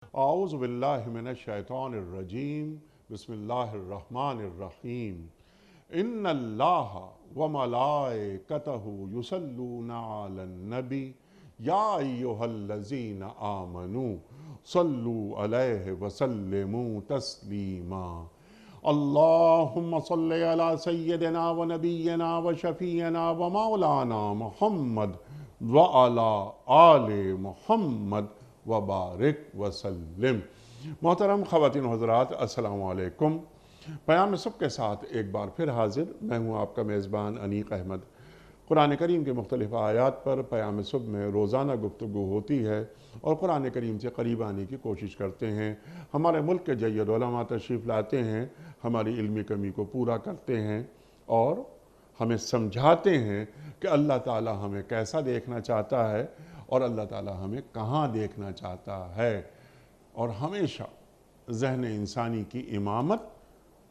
اعوذ باللہ من الشیطان الرجیم بسم اللہ الرحمن الرحیم ان اللہ وملائکتہ یصلون علی النبی یا ایہا الذین آمنوا صلوا علیہ وسلموا تسلیما اللہم صلی علی سیدنا و نبینا و شفیعنا و مولانا محمد وعلی آل محمد وبارک وسلم۔ محترم خواتین و حضرات، السلام علیکم۔ پیام صبح کے ساتھ ایک بار پھر حاضر میں ہوں آپ کا میزبان انیق احمد۔ قرآن کریم کے مختلف آیات پر پیام صبح میں روزانہ گفتگو ہوتی ہے اور قرآن کریم سے قریب آنے کی کوشش کرتے ہیں۔ ہمارے ملک کے جید علماء تشریف لاتے ہیں، ہماری علمی کمی کو پورا کرتے ہیں اور ہمیں سمجھاتے ہیں کہ اللہ تعالی ہمیں کیسا دیکھنا چاہتا ہے اور اللہ تعالی ہمیں کہاں دیکھنا چاہتا ہے، اور ہمیشہ ذہن انسانی کی امامت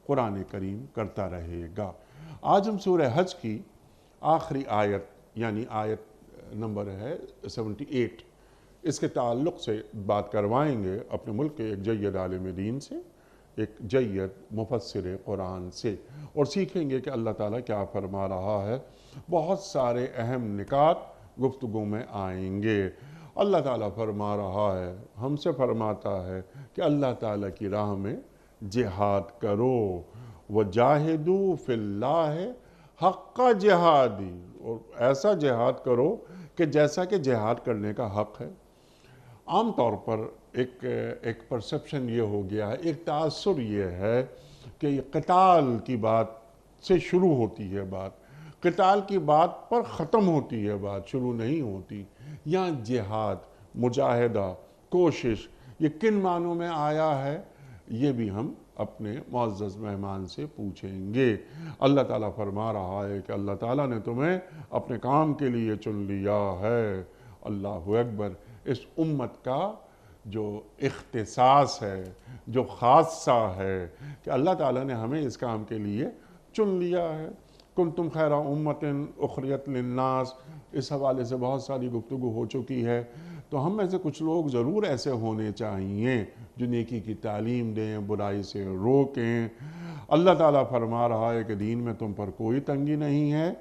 قرآن کریم کرتا رہے گا۔ آج ہم سورہ حج کی آخری آیت یعنی آیت نمبر ہے 78، اس کے تعلق سے بات کروائیں گے اپنے ملک کے ایک جید عالم دین سے، ایک جید مفسر قرآن سے، اور سیکھیں گے کہ اللہ تعالیٰ کیا فرما رہا ہے۔ بہت سارے اہم نکات گفتگو میں آئیں گے۔ اللہ تعالیٰ فرما رہا ہے، ہم سے فرماتا ہے کہ اللہ تعالیٰ کی راہ میں جہاد کرو، وَجَاهِدُوا فِي اللَّهِ حَقَّ جِہَادِ، اور ایسا جہاد کرو کہ جیسا کہ جہاد کرنے کا حق ہے۔ عام طور پر ایک پرسپشن یہ ہو گیا ہے، ایک تاثر یہ ہے کہ یہ قتال کی بات سے شروع ہوتی ہے بات، قتال کی بات پر ختم ہوتی ہے بات، شروع نہیں ہوتی۔ یہاں جہاد، مجاہدہ، کوشش، یہ کن معنوں میں آیا ہے، یہ بھی ہم اپنے معزز مہمان سے پوچھیں گے۔ اللہ تعالیٰ فرما رہا ہے کہ اللہ تعالیٰ نے تمہیں اپنے کام کے لیے چن لیا ہے۔ اللہ اکبر۔ اس امت کا جو اختصاص ہے، جو خاصہ ہے کہ اللہ تعالیٰ نے ہمیں اس کام کے لیے چن لیا ہے۔ کنتم خیر امت اخرجت للناس، اس حوالے سے بہت ساری گفتگو ہو چکی ہے۔ تو ہم میں سے کچھ لوگ ضرور ایسے ہونے چاہیے جو نیکی کی تعلیم دیں، برائی سے روکیں۔ اللہ تعالیٰ فرما رہا ہے کہ دین میں تم پر کوئی تنگی نہیں ہے،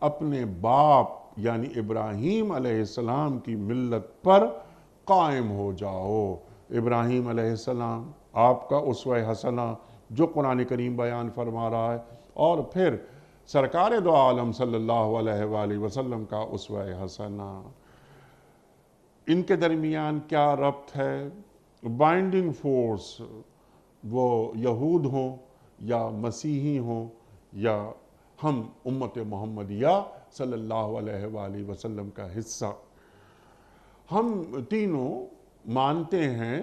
اپنے باپ یعنی ابراہیم علیہ السلام کی ملت پر قائم ہو جاؤ۔ ابراہیم علیہ السلام آپ کا اسوہ حسنہ جو قرآن کریم بیان فرما رہا ہے، اور پھر سرکار دو عالم صلی اللہ علیہ وآلہ وسلم کا اسوہ حسنہ، ان کے درمیان کیا ربط ہے؟ بائنڈنگ فورس، وہ یہود ہوں یا مسیحی ہوں یا ہم امت محمدیہ صلی اللہ علیہ وآلہ وسلم کا حصہ، ہم تینوں مانتے ہیں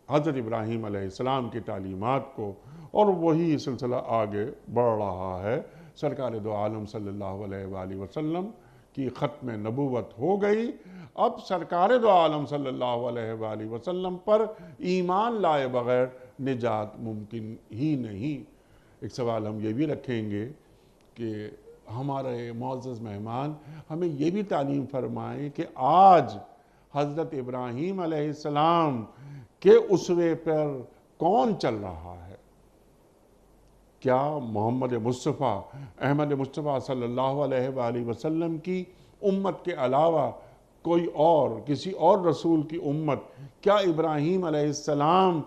حضرت ابراہیم علیہ السلام کی تعلیمات کو، اور وہی سلسلہ آگے بڑھ رہا ہے۔ سرکار دو عالم صلی اللہ علیہ وآلہ وسلم کی ختم نبوت ہو گئی، اب سرکار دو عالم صلی اللہ علیہ وآلہ وسلم پر ایمان لائے بغیر نجات ممکن ہی نہیں۔ ایک سوال ہم یہ بھی رکھیں گے کہ ہمارے معزز مہمان ہمیں یہ بھی تعلیم فرمائیں کہ آج حضرت ابراہیم علیہ السلام کے اسوے پر کون چل رہا ہے؟ کیا محمد مصطفیٰ، احمد مصطفیٰ صلی اللہ علیہ وآلہ وسلم کی امت کے علاوہ کوئی اور، کسی اور رسول کی امت کیا ابراہیم علیہ السلام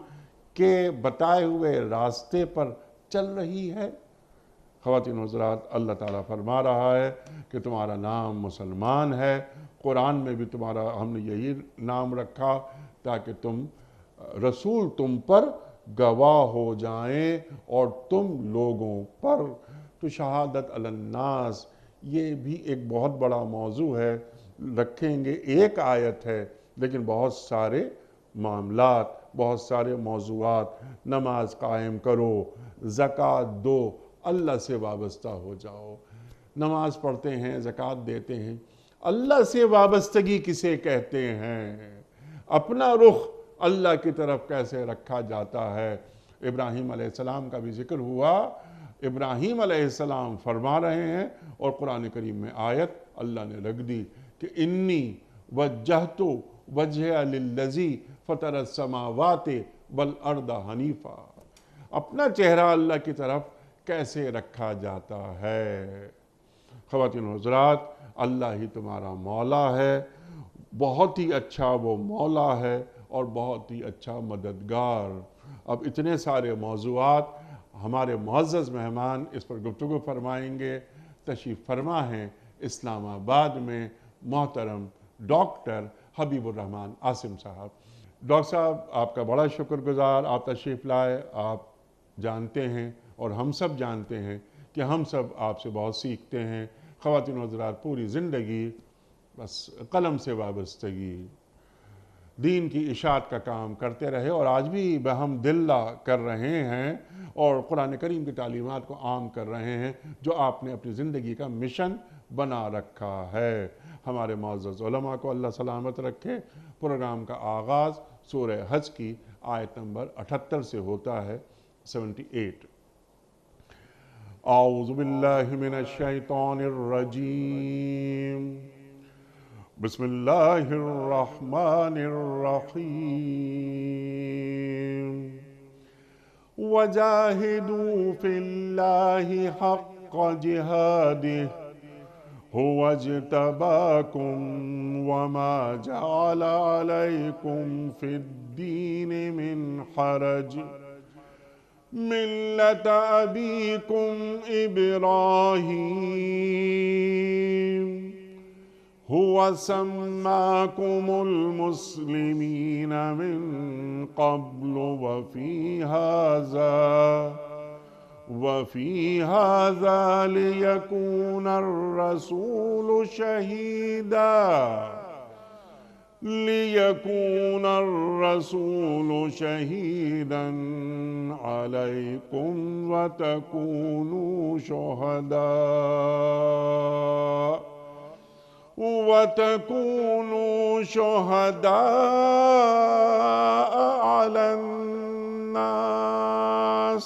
کے بتائے ہوئے راستے پر چل رہی ہے؟ خواتین و حضرات، اللہ تعالیٰ فرما رہا ہے کہ تمہارا نام مسلمان ہے، قرآن میں بھی تمہارا ہم نے یہی نام رکھا تاکہ رسول تم پر گواہ ہو جائیں اور تم لوگوں پر۔ تو شہادت علی الناس یہ بھی ایک بہت بڑا موضوع ہے، رکھیں گے، ایک آیت ہے لیکن بہت سارے معاملات، بہت سارے موضوعات۔ نماز قائم کرو، زکوٰۃ دو، اللہ سے وابستہ ہو جاؤ۔ نماز پڑھتے ہیں، زکوٰۃ دیتے ہیں، اللہ سے وابستگی کسے کہتے ہیں؟ اپنا رخ اللہ کی طرف کیسے رکھا جاتا ہے؟ ابراہیم علیہ السلام کا بھی ذکر ہوا۔ ابراہیم علیہ السلام فرما رہے ہیں، اور قرآن کریم میں آیت اللہ نے رکھ دی کہ انی وجہت وجہ للذی فطر السماوات والارض حنیفا۔ اپنا چہرہ اللہ کی طرف کیسے رکھا جاتا ہے؟ خواتین و حضرات، اللہ ہی تمہارا مولا ہے، بہت ہی اچھا وہ مولا ہے اور بہت ہی اچھا مددگار۔ اب اتنے سارے موضوعات ہمارے معزز مہمان اس پر گفتگو فرمائیں گے۔ تشریف فرما ہیں اسلام آباد میں محترم ڈاکٹر حبیب الرحمان عاصم صاحب۔ ڈاکٹر صاحب، آپ کا بڑا شکر گزار، آپ تشریف لائے۔ آپ جانتے ہیں اور ہم سب جانتے ہیں کہ ہم سب آپ سے بہت سیکھتے ہیں۔ خواتین و حضرات، پوری زندگی بس قلم سے وابستگی، دین کی اشاعت کا کام کرتے رہے اور آج بھی بہم دلہ کر رہے ہیں اور قرآن کریم کی تعلیمات کو عام کر رہے ہیں جو آپ نے اپنی زندگی کا مشن بنا رکھا ہے۔ ہمارے معزز علماء کو اللہ سلامت رکھے۔ پروگرام کا آغاز سورہ حج کی آیت نمبر 78 سے ہوتا ہے، 78۔ اعوذ باللہ من الشیطان الرجیم، بسم اللہ الرحمن الرحیم۔ وجاہدوا فی اللہ حق جہادہ هو اجتباكم وما جعل عليكم في الدين من حرج ملة أبيكم إبراهيم هو سماكم المسلمين من قبل وفي هذا ليكون الرسول شهيدا عليكم وتكونوا شهداء على الناس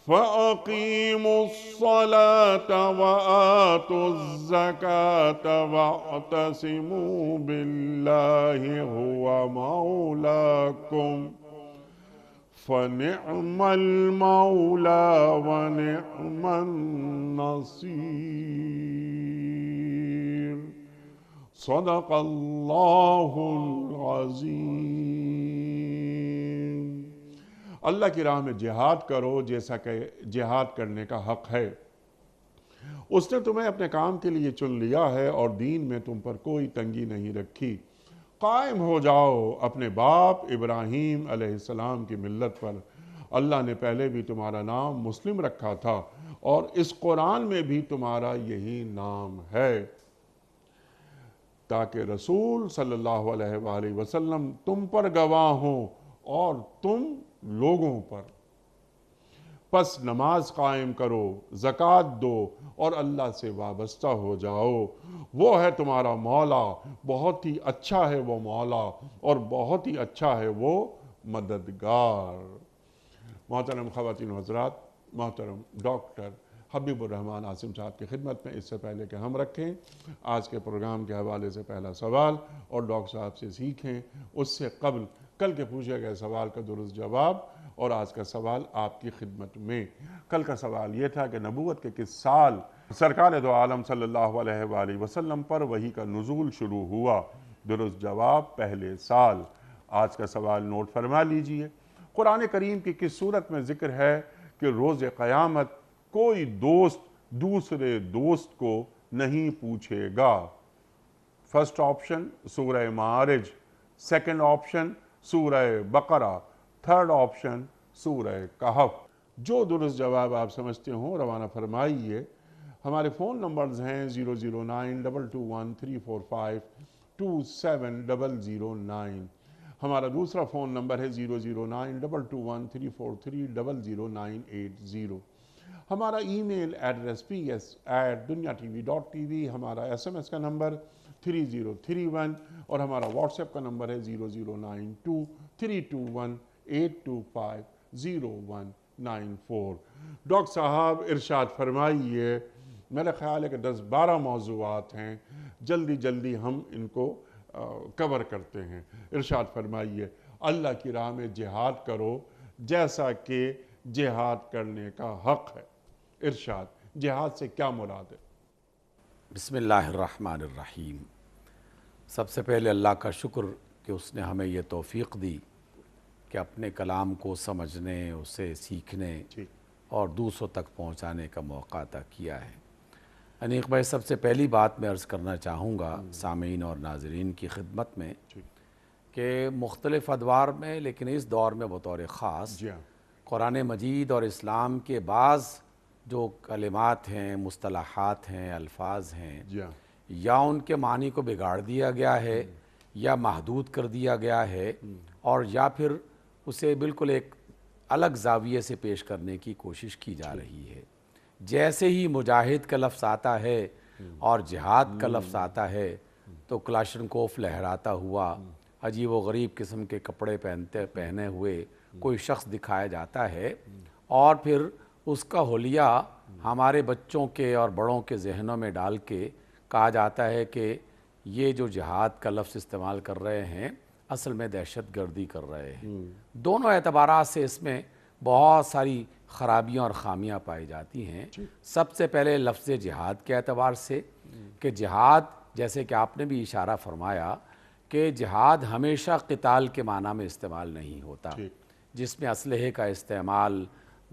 فأقيموا الصلاة وآتوا الزكاة واعتصموا بالله هو مولاكم فنعم المولى ونعم النصير۔ صدق اللہ العظیم۔ اللہ کی راہ میں جہاد کرو جیسا کہ جہاد کرنے کا حق ہے۔ اس نے تمہیں اپنے کام کے لیے چن لیا ہے اور دین میں تم پر کوئی تنگی نہیں رکھی۔ قائم ہو جاؤ اپنے باپ ابراہیم علیہ السلام کی ملت پر۔ اللہ نے پہلے بھی تمہارا نام مسلم رکھا تھا اور اس قرآن میں بھی تمہارا یہی نام ہے، تاکہ رسول صلی اللہ علیہ وآلہ وسلم تم پر گواہ ہوں اور تم لوگوں پر۔ پس نماز قائم کرو، زکوٰۃ دو اور اللہ سے وابستہ ہو جاؤ۔ وہ ہے تمہارا مولا، بہت ہی اچھا ہے وہ مولا اور بہت ہی اچھا ہے وہ مددگار۔ محترم خواتین و حضرات، محترم ڈاکٹر حبیب الرحمان عاصم صاحب کی خدمت میں اس سے پہلے کہ ہم رکھیں آج کے پروگرام کے حوالے سے پہلا سوال اور ڈاکٹر صاحب سے سیکھیں، اس سے قبل کل کے پوچھے گئے سوال کا درست جواب اور آج کا سوال آپ کی خدمت میں۔ کل کا سوال یہ تھا کہ نبوت کے کس سال سرکار دو عالم صلی اللہ علیہ وآلہ وسلم پر وحی کا نزول شروع ہوا؟ درست جواب پہلے سال۔ آج کا سوال نوٹ فرما لیجئے۔ قرآن کریم کی کس صورت میں ذکر ہے کہ روز قیامت کوئی دوست دوسرے دوست کو نہیں پوچھے گا؟ فرسٹ آپشن سورہ معارج، سیکنڈ آپشن سورہ بقرہ، تھرڈ آپشن سورہ کہف۔ جو درست جواب آپ سمجھتے ہوں روانہ فرمائیے۔ ہمارے فون نمبرز ہیں 009221345270009۔ ہمارا دوسرا فون نمبر ہے 009221343000980۔ ہمارا ای میل ایڈریس ps@dunyatv.tv، ہمارا SMS کا نمبر 3031 اور ہمارا واٹس ایپ کا نمبر ہے 009232182509194۔ ڈاکٹر صاحب ارشاد فرمائیے۔ میرا خیال ہے کہ 10-12 موضوعات ہیں، جلدی ہم ان کو کور کرتے ہیں۔ ارشاد فرمائیے اللہ کی راہ میں جہاد کرو جیسا کہ جہاد کرنے کا حق ہے۔ ارشاد جہاد سے کیا مراد ہے؟ بسم اللہ الرحمن الرحیم۔ سب سے پہلے اللہ کا شکر کہ اس نے ہمیں یہ توفیق دی کہ اپنے کلام کو سمجھنے، اسے سیکھنے اور دوسروں تک پہنچانے کا موقع عطا کیا ہے۔ انیق بھائی، سب سے پہلی بات میں عرض کرنا چاہوں گا سامعین اور ناظرین کی خدمت میں کہ مختلف ادوار میں، لیکن اس دور میں بطور خاص قرآن مجید اور اسلام کے بعض جو کلمات ہیں، مصطلحات ہیں، الفاظ ہیں، یا ان کے معنی کو بگاڑ دیا گیا ہے یا محدود کر دیا گیا ہے، اور یا پھر اسے بالکل ایک الگ زاویے سے پیش کرنے کی کوشش کی جا رہی ہے۔ جیسے ہی مجاہد کا لفظ آتا ہے اور جہاد کا لفظ آتا ہے تو کلاشنکوف لہراتا ہوا، عجیب و غریب قسم کے کپڑے پہنے ہوئے کوئی شخص دکھایا جاتا ہے، اور پھر اس کا حلیہ ہمارے بچوں کے اور بڑوں کے ذہنوں میں ڈال کے کہا جاتا ہے کہ یہ جو جہاد کا لفظ استعمال کر رہے ہیں اصل میں دہشت گردی کر رہے ہیں۔ دونوں اعتبارات سے اس میں بہت ساری خرابیاں اور خامیاں پائی جاتی ہیں۔ سب سے پہلے لفظ جہاد کے اعتبار سے کہ جہاد، جیسے کہ آپ نے بھی اشارہ فرمایا کہ جہاد ہمیشہ قتال کے معنی میں استعمال نہیں ہوتا، جس میں اسلحے کا استعمال،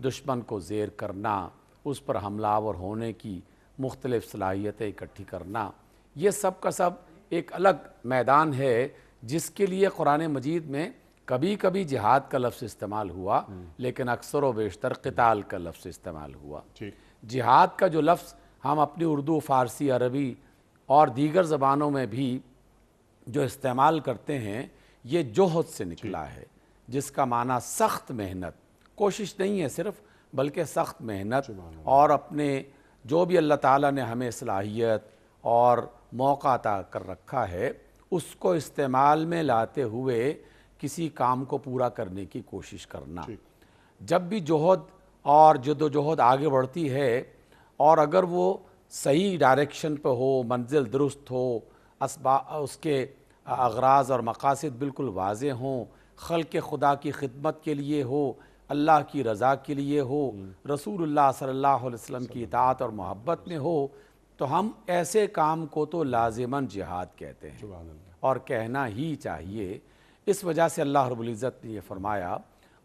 دشمن کو زیر کرنا، اس پر حملہ آور ہونے کی مختلف صلاحیتیں اکٹھی کرنا، یہ سب کا سب ایک الگ میدان ہے جس کے لیے قرآن مجید میں کبھی کبھی جہاد کا لفظ استعمال ہوا، لیکن اکثر و بیشتر قتال کا لفظ استعمال ہوا۔ جہاد کا جو لفظ ہم اپنی اردو، فارسی، عربی اور دیگر زبانوں میں بھی جو استعمال کرتے ہیں، یہ جوہد سے نکلا ہے، جس کا معنی سخت محنت، کوشش نہیں ہے صرف، بلکہ سخت محنت، اور اپنے جو بھی اللہ تعالیٰ نے ہمیں صلاحیت اور موقع عطا کر رکھا ہے اس کو استعمال میں لاتے ہوئے کسی کام کو پورا کرنے کی کوشش کرنا۔ جب بھی جوہد اور جد و جہد آگے بڑھتی ہے، اور اگر وہ صحیح ڈائریکشن پہ ہو، منزل درست ہو، اس کے اغراض اور مقاصد بالکل واضح ہوں، خلق خدا کی خدمت کے لیے ہو، اللہ کی رضا کے لیے ہو، رسول اللہ صلی اللہ علیہ وسلم کی اطاعت اور محبت میں ہو، تو ہم ایسے کام کو تو لازماً جہاد کہتے ہیں، اور کہنا ہی چاہیے۔ اس وجہ سے اللہ رب العزت نے یہ فرمایا،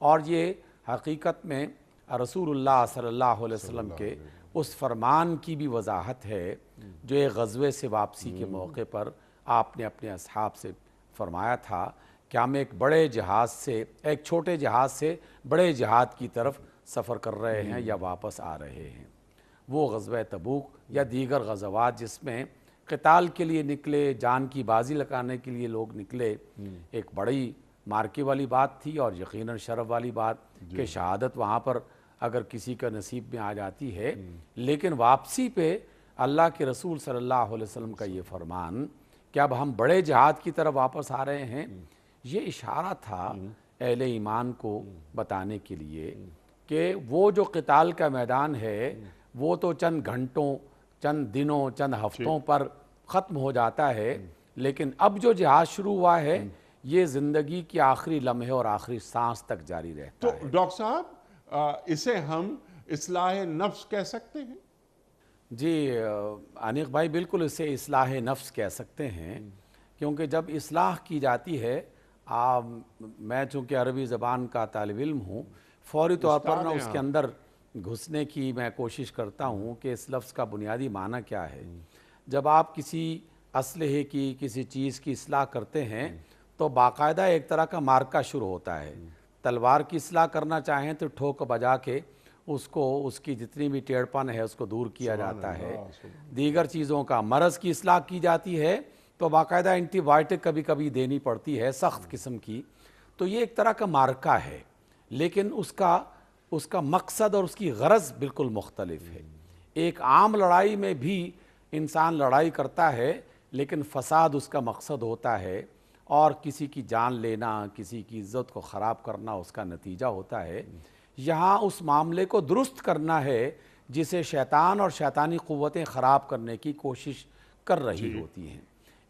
اور یہ حقیقت میں رسول اللہ صلی اللہ علیہ وسلم کے اس فرمان کی بھی وضاحت ہے جو ایک غزوے سے واپسی کے موقع پر آپ نے اپنے اصحاب سے فرمایا تھا کہ ہم ایک بڑے جہاز سے، ایک چھوٹے جہاز سے بڑے جہاد کی طرف سفر کر رہے ہیں یا واپس آ رہے ہیں۔ وہ غزوہ تبوک یا دیگر غزوات جس میں قتال کے لیے نکلے، جان کی بازی لگانے کے لیے لوگ نکلے، ایک بڑی مارکے والی بات تھی، اور یقیناً شرف والی بات کہ شہادت وہاں پر اگر کسی کا نصیب میں آ جاتی ہے، لیکن واپسی پہ اللہ کے رسول صلی اللہ علیہ وسلم کا یہ فرمان کہ اب ہم بڑے جہاد کی طرف واپس آ رہے ہیں، یہ اشارہ تھا اہل ایمان کو بتانے کے لیے کہ وہ جو قتال کا میدان ہے وہ تو چند گھنٹوں، چند دنوں، چند ہفتوں پر ختم ہو جاتا ہے، لیکن اب جو جہاد شروع ہوا ہے یہ زندگی کی آخری لمحے اور آخری سانس تک جاری رہتا ہے۔ تو ڈاکٹر صاحب اسے ہم اصلاح نفس کہہ سکتے ہیں؟ جی انیق بھائی، بالکل اسے اصلاح نفس کہہ سکتے ہیں، کیونکہ جب اصلاح کی جاتی ہے، میں چونکہ عربی زبان کا طالب علم ہوں، فوری طور پر نہ اس کے اندر گھسنے کی میں کوشش کرتا ہوں کہ اس لفظ کا بنیادی معنی کیا ہے۔ جب آپ کسی اسلحے کی، کسی چیز کی اصلاح کرتے ہیں تو باقاعدہ ایک طرح کا مارکہ شروع ہوتا ہے۔ تلوار کی اصلاح کرنا چاہیں تو ٹھوک بجا کے اس کی جتنی بھی ٹیڑھ پن ہے اس کو دور کیا جاتا ہے۔ دیگر چیزوں کا، مرض کی اصلاح کی جاتی ہے تو باقاعدہ اینٹی بائیوٹک کبھی کبھی دینی پڑتی ہے، سخت قسم کی۔ تو یہ ایک طرح کا مارکہ ہے، لیکن اس کا مقصد اور اس کی غرض بالکل مختلف ہے۔ ایک عام لڑائی میں بھی انسان لڑائی کرتا ہے، لیکن فساد اس کا مقصد ہوتا ہے، اور کسی کی جان لینا، کسی کی عزت کو خراب کرنا اس کا نتیجہ ہوتا ہے۔ یہاں اس معاملے کو درست کرنا ہے جسے شیطان اور شیطانی قوتیں خراب کرنے کی کوشش کر رہی ہوتی ہیں۔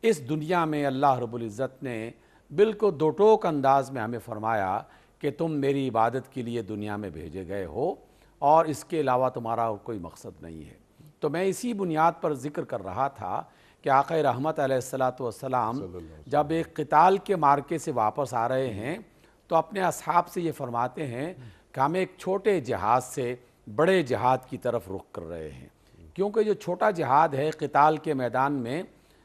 اس دنیا میں اللہ رب العزت نے بالکل دو ٹوک انداز میں ہمیں فرمایا کہ تم میری عبادت کے لیے دنیا میں بھیجے گئے ہو اور اس کے علاوہ تمہارا اور کوئی مقصد نہیں ہے۔ تو میں اسی بنیاد پر ذکر کر رہا تھا کہ آقا رحمت علیہ السلام جب ایک قتال کے مارکے سے واپس آ رہے ہیں تو اپنے اصحاب سے یہ فرماتے ہیں کہ ہم ایک چھوٹے جہاد سے بڑے جہاد کی طرف رخ کر رہے ہیں، کیونکہ جو چھوٹا جہاد ہے قتال کے میدان میں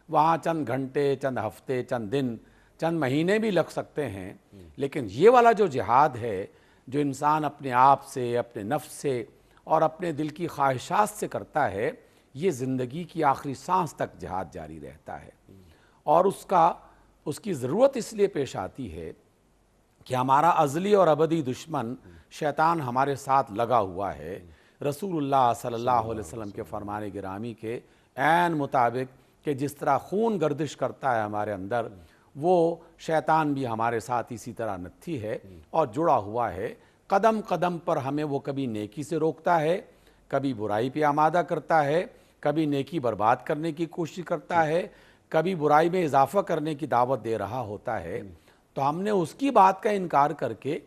وہاں چند گھنٹے، چند ہفتے، چند دن، چند مہینے بھی لگ سکتے ہیں، لیکن یہ والا جو جہاد ہے جو انسان اپنے آپ سے، اپنے نفس سے اور اپنے دل کی خواہشات سے کرتا ہے، یہ زندگی کی آخری سانس تک جہاد جاری رہتا ہے۔ اور اس کی ضرورت اس لیے پیش آتی ہے کہ ہمارا ازلی اور ابدی دشمن شیطان ہمارے ساتھ لگا ہوا ہے۔ رسول اللہ صلی اللہ علیہ وسلم کے فرمان گرامی کے عین مطابق کہ جس طرح خون گردش کرتا ہے ہمارے اندر، وہ شیطان بھی ہمارے ساتھ اسی طرح نتھی ہے اور جڑا ہوا ہے۔ قدم قدم پر ہمیں وہ کبھی نیکی سے روکتا ہے، کبھی برائی پہ آمادہ کرتا ہے، کبھی نیکی برباد کرنے کی کوشش کرتا ہے، کبھی برائی میں اضافہ کرنے کی دعوت دے رہا ہوتا ہے۔ تو ہم نے اس کی بات کا انکار کر کے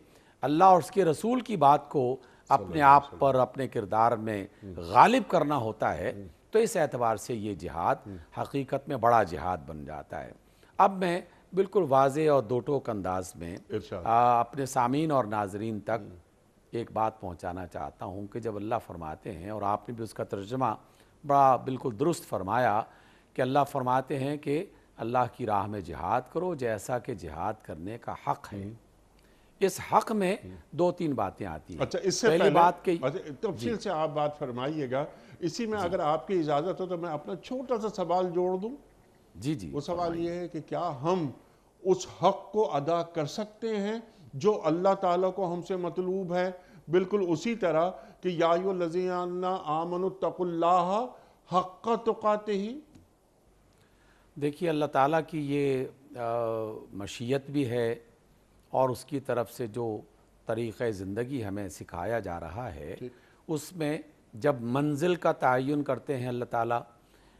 اللہ اور اس کے رسول کی بات کو اپنے آپ پر، اپنے کردار میں غالب کرنا ہوتا ہے، تو اس اعتبار سے یہ جہاد حقیقت میں بڑا جہاد بن جاتا ہے۔ اب میں بالکل واضح اور دو ٹوک انداز میں اپنے سامعین اور ناظرین تک ایک بات پہنچانا چاہتا ہوں کہ جب اللہ فرماتے ہیں، اور آپ نے بھی اس کا ترجمہ بڑا بالکل درست فرمایا کہ اللہ فرماتے ہیں کہ اللہ کی راہ میں جہاد کرو جیسا کہ جہاد کرنے کا حق ہے۔ اس حق میں دو تین باتیں آتی ہیں۔ اچھا، اس سے پہلی بات کہ تفصیل سے آپ بات فرمائیے گا، اسی میں اگر آپ کی اجازت ہو تو میں اپنا چھوٹا سا سوال جوڑ دوں۔ جی وہ سوال یہ ہے کہ کیا ہم اس حق کو ادا کر سکتے ہیں جو اللہ تعالیٰ کو ہم سے مطلوب ہے، بالکل اسی طرح کہ یا ایھا الذین آمنوا اتقوا اللہ حق تقاتہ؟ دیکھیے، اللہ تعالیٰ کی یہ مشیت بھی ہے اور اس کی طرف سے جو طریقہ زندگی ہمیں سکھایا جا رہا ہے، اس میں جب منزل کا تعین کرتے ہیں اللہ تعالیٰ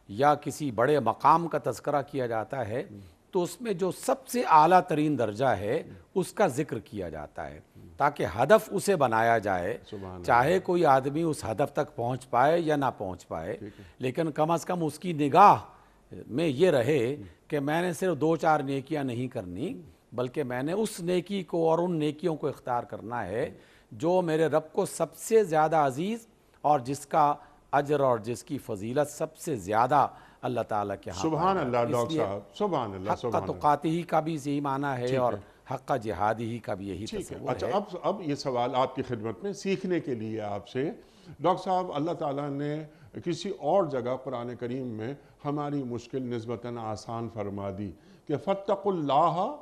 یا کسی بڑے مقام کا تذکرہ کیا جاتا ہے، تو اس میں جو سب سے اعلیٰ ترین درجہ ہے اس کا ذکر کیا جاتا ہے تاکہ ہدف اسے بنایا جائے، چاہے کوئی آدمی اس ہدف تک پہنچ پائے یا نہ پہنچ پائے، لیکن کم از کم اس کی نگاہ میں یہ رہے کہ میں نے صرف دو چار نیکیاں نہیں کرنی، بلکہ میں نے اس نیکی کو اور ان نیکیوں کو اختیار کرنا ہے جو میرے رب کو سب سے زیادہ عزیز اور جس کا اجر اور جس کی فضیلت سب سے زیادہ اللہ تعالیٰ کے ہاں۔ سبحان اللہ ڈاکٹر صاحب، سبحان اللہ، حق تقاتہ کا بھی یہی معنی ہے اور حق جہادہ کا بھی یہی تصور ہے۔ اچھا، اب یہ سوال آپ کی خدمت میں سیکھنے کے لیے آپ سے، ڈاکٹر صاحب، اللہ تعالیٰ نے کسی اور جگہ قرآن کریم میں ہماری مشکل نسبتاً آسان فرما دی کہ فاتقوا اللہ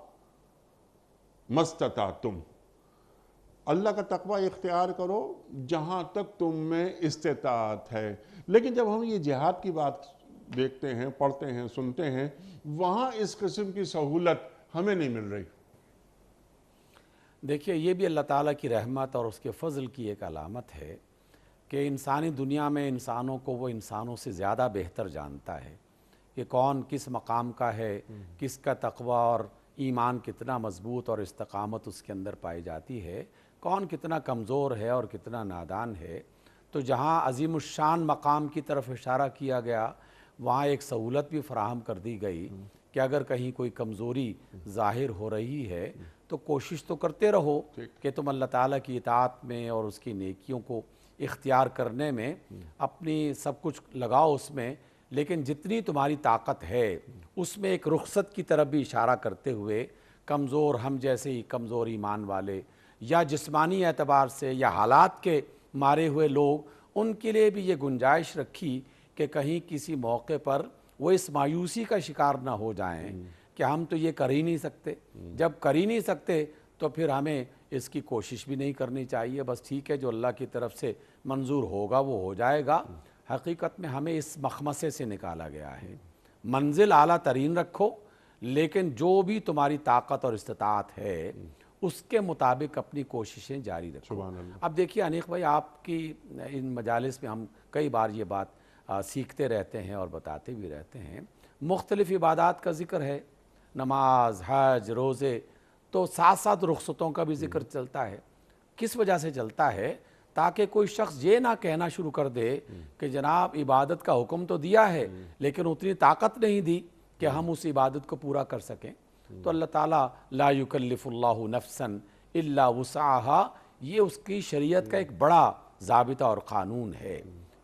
ما استطعتم، اللہ کا تقوی اختیار کرو جہاں تک تم میں استطاعت ہے۔ لیکن جب ہم یہ جہاد کی بات دیکھتے ہیں، پڑھتے ہیں، سنتے ہیں، وہاں اس قسم کی سہولت ہمیں نہیں مل رہی۔ دیکھیے، یہ بھی اللہ تعالیٰ کی رحمت اور اس کے فضل کی ایک علامت ہے کہ انسانی دنیا میں انسانوں کو وہ انسانوں سے زیادہ بہتر جانتا ہے کہ کون کس مقام کا ہے، کس کا تقوی اور ایمان کتنا مضبوط اور استقامت اس کے اندر پائی جاتی ہے، کون کتنا کمزور ہے اور کتنا نادان ہے۔ تو جہاں عظیم الشان مقام کی طرف اشارہ کیا گیا، وہاں ایک سہولت بھی فراہم کر دی گئی کہ اگر کہیں کوئی کمزوری ظاہر ہو رہی ہے تو کوشش تو کرتے رہو کہ تم اللہ تعالیٰ کی اطاعت میں اور اس کی نیکیوں کو اختیار کرنے میں اپنی سب کچھ لگاؤ اس میں، لیکن جتنی تمہاری طاقت ہے اس میں ایک رخصت کی طرف بھی اشارہ کرتے ہوئے کمزور، ہم جیسے ہی کمزور ایمان والے یا جسمانی اعتبار سے یا حالات کے مارے ہوئے لوگ، ان کے لیے بھی یہ گنجائش رکھی کہ کہیں کسی موقع پر وہ اس مایوسی کا شکار نہ ہو جائیں کہ ہم تو یہ کر ہی نہیں سکتے۔ جب کر ہی نہیں سکتے تو پھر ہمیں اس کی کوشش بھی نہیں کرنی چاہیے، بس ٹھیک ہے جو اللہ کی طرف سے منظور ہوگا وہ ہو جائے گا۔ حقیقت میں ہمیں اس مخمصے سے نکالا گیا ہے، منزل اعلیٰ ترین رکھو، لیکن جو بھی تمہاری طاقت اور استطاعت ہے اس کے مطابق اپنی کوششیں جاری رکھو۔ اب دیکھیے انیق بھائی، آپ کی ان مجالس میں ہم کئی بار یہ بات سیکھتے رہتے ہیں اور بتاتے بھی رہتے ہیں۔ مختلف عبادات کا ذکر ہے، نماز، حج، روزے، تو ساتھ ساتھ رخصتوں کا بھی ذکر چلتا ہے۔ کس وجہ سے چلتا ہے؟ تاکہ کوئی شخص یہ نہ کہنا شروع کر دے کہ جناب عبادت کا حکم تو دیا ہے لیکن اتنی طاقت نہیں دی کہ ہم اس عبادت کو پورا کر سکیں۔ تو اللہ تعالیٰ لا یکلف اللہ نفسا الا وسعها، یہ اس کی شریعت کا ایک بڑا ضابطہ اور قانون ہے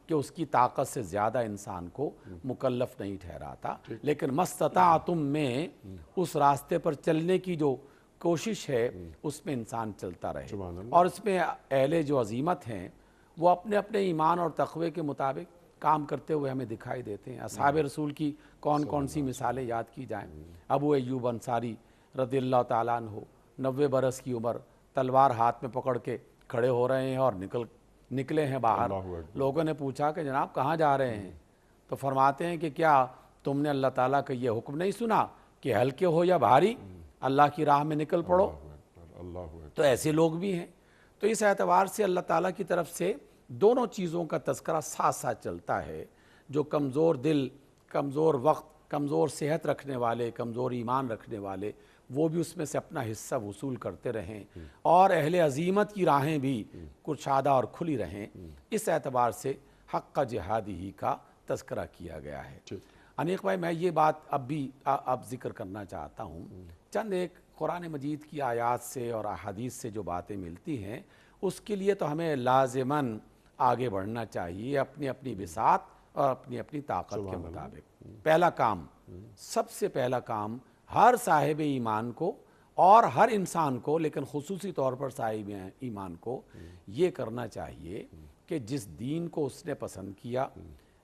کہ اس کی طاقت سے زیادہ انسان کو مکلف نہیں ٹھہراتا، لیکن مستطاعتم میں اس راستے پر چلنے کی جو کوشش ہے اس میں انسان چلتا رہے، اور اس میں اہل جو عزیمت ہیں وہ اپنے اپنے ایمان اور تقوی کے مطابق کام کرتے ہوئے ہمیں دکھائی دیتے ہیں۔ اصحاب رسول کی کون کون سی مثالیں یاد کی جائیں؟ ابو ایوب انصاری رضی اللہ تعالیٰ عنہ، 90 برس کی عمر، تلوار ہاتھ میں پکڑ کے کھڑے ہو رہے ہیں اور نکلے ہیں باہر۔ لوگوں نے پوچھا کہ جناب کہاں جا رہے ہیں؟ تو فرماتے ہیں کہ کیا تم نے اللہ تعالیٰ کا یہ حکم نہیں سنا کہ ہلکے ہو یا بھاری اللہ کی راہ میں نکل پڑو؟ تو ایسے لوگ بھی ہیں۔ تو اس اعتبار سے اللہ تعالیٰ کی طرف سے دونوں چیزوں کا تذکرہ ساتھ ساتھ چلتا ہے۔ جو کمزور دل، کمزور وقت، کمزور صحت رکھنے والے، کمزور ایمان رکھنے والے، وہ بھی اس میں سے اپنا حصہ وصول کرتے رہیں، اور اہل عزیمت کی راہیں بھی کشادہ اور کھلی رہیں۔ اس اعتبار سے حق جہادی کا تذکرہ کیا گیا ہے۔ انیق بھائی، میں یہ بات اب ذکر کرنا چاہتا ہوں، چند ایک قرآن مجید کی آیات سے اور احادیث سے جو باتیں ملتی ہیں اس کے لیے تو ہمیں لازماً آگے بڑھنا چاہیے اپنی اپنی بساط اور اپنی اپنی طاقت کے مطابق۔ پہلا کام، سب سے پہلا کام ہر صاحب ایمان کو اور ہر انسان کو، لیکن خصوصی طور پر صاحب ایمان کو یہ کرنا چاہیے کہ جس دین کو اس نے پسند کیا،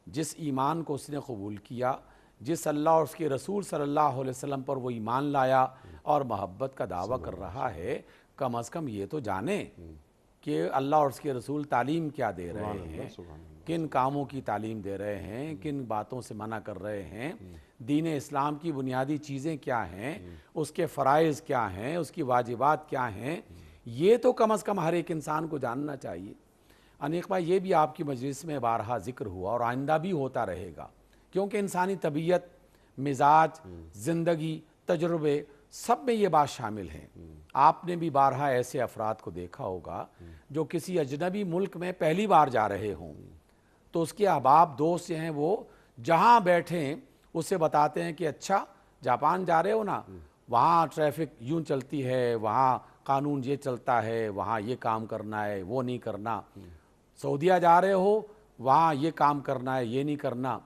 جس ایمان کو اس نے قبول کیا، جس اللہ اور اس کے رسول صلی اللہ علیہ وسلم پر وہ ایمان لایا اور محبت کا دعویٰ کر رہا ہے، کم از کم یہ تو جانے کہ اللہ اور اس کے رسول تعلیم کیا دے رہے ہیں، کن کاموں کی تعلیم دے رہے ہیں، کن باتوں سے منع کر رہے ہیں، دین اسلام کی بنیادی چیزیں کیا ہیں، اس کے فرائض کیا ہیں، اس کی واجبات کیا ہیں، یہ تو کم از کم ہر ایک انسان کو جاننا چاہیے۔ انیق بھائی، یہ بھی آپ کی مجلس میں بارہا ذکر ہوا اور آئندہ بھی ہوتا رہے گا، کیونکہ انسانی طبیعت، مزاج، زندگی، تجربے، سب میں یہ بات شامل ہے۔ آپ نے بھی بارہا ایسے افراد کو دیکھا ہوگا جو کسی اجنبی ملک میں پہلی بار جا رہے ہوں، تو اس کے احباب دوست ہیں وہ جہاں بیٹھیں اسے بتاتے ہیں کہ اچھا جاپان جا رہے ہو نا، وہاں ٹریفک یوں چلتی ہے، وہاں قانون یہ چلتا ہے، وہاں یہ کام کرنا ہے، وہ نہیں کرنا، سعودیہ جا رہے ہو وہاں یہ کام کرنا ہے، یہ نہیں کرنا،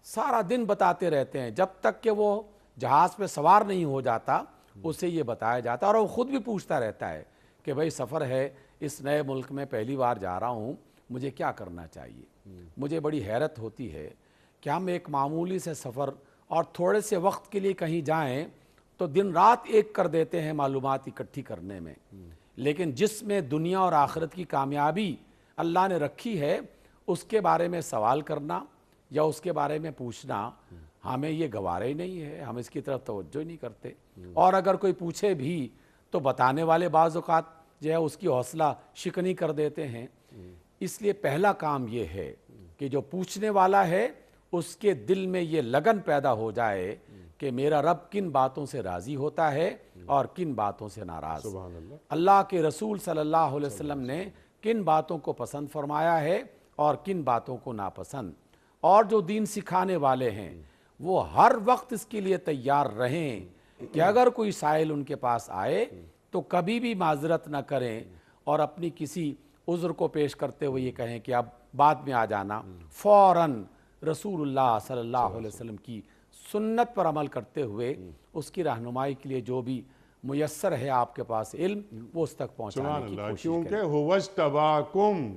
سارا دن بتاتے رہتے ہیں جب تک کہ وہ جہاز پہ سوار نہیں ہو جاتا، اسے یہ بتایا جاتا ہے، اور وہ خود بھی پوچھتا رہتا ہے کہ بھائی سفر ہے، اس نئے ملک میں پہلی بار جا رہا ہوں، مجھے کیا کرنا چاہیے۔ مجھے بڑی حیرت ہوتی ہے کہ ہم ایک معمولی سے سفر اور تھوڑے سے وقت کے لیے کہیں جائیں تو دن رات ایک کر دیتے ہیں معلومات اکٹھی کرنے میں، لیکن جس میں دنیا اور آخرت کی کامیابی اللہ نے رکھی ہے اس کے بارے میں سوال کرنا یا اس کے بارے میں پوچھنا ہمیں یہ گوارا ہی نہیں ہے، ہم اس کی طرف توجہ ہی نہیں کرتے، اور اگر کوئی پوچھے بھی تو بتانے والے بعض اوقات جو ہے اس کی حوصلہ شکنی کر دیتے ہیں۔ اس لیے پہلا کام یہ ہے کہ جو پوچھنے والا ہے اس کے دل میں یہ لگن پیدا ہو جائے کہ میرا رب کن باتوں سے راضی ہوتا ہے اور کن باتوں سے ناراض۔ اللہ کے رسول صلی اللہ علیہ وسلم نے کن باتوں کو پسند فرمایا ہے اور کن باتوں کو ناپسند، اور جو دین سکھانے والے ہیں وہ ہر وقت اس کے لیے تیار رہیں کہ اگر کوئی سائل ان کے پاس آئے تو کبھی بھی معذرت نہ کریں اور اپنی کسی عذر کو پیش کرتے ہوئے یہ کہیں کہ اب بعد میں آ جانا، فوراً رسول اللہ صلی اللہ علیہ وسلم کی سنت پر عمل کرتے ہوئے اس کی رہنمائی کے لیے جو بھی میسر ہے آپ کے پاس علم وہ اس تک پہنچانے کی کوشش کریں۔ کیونکہ هو اجتباکم،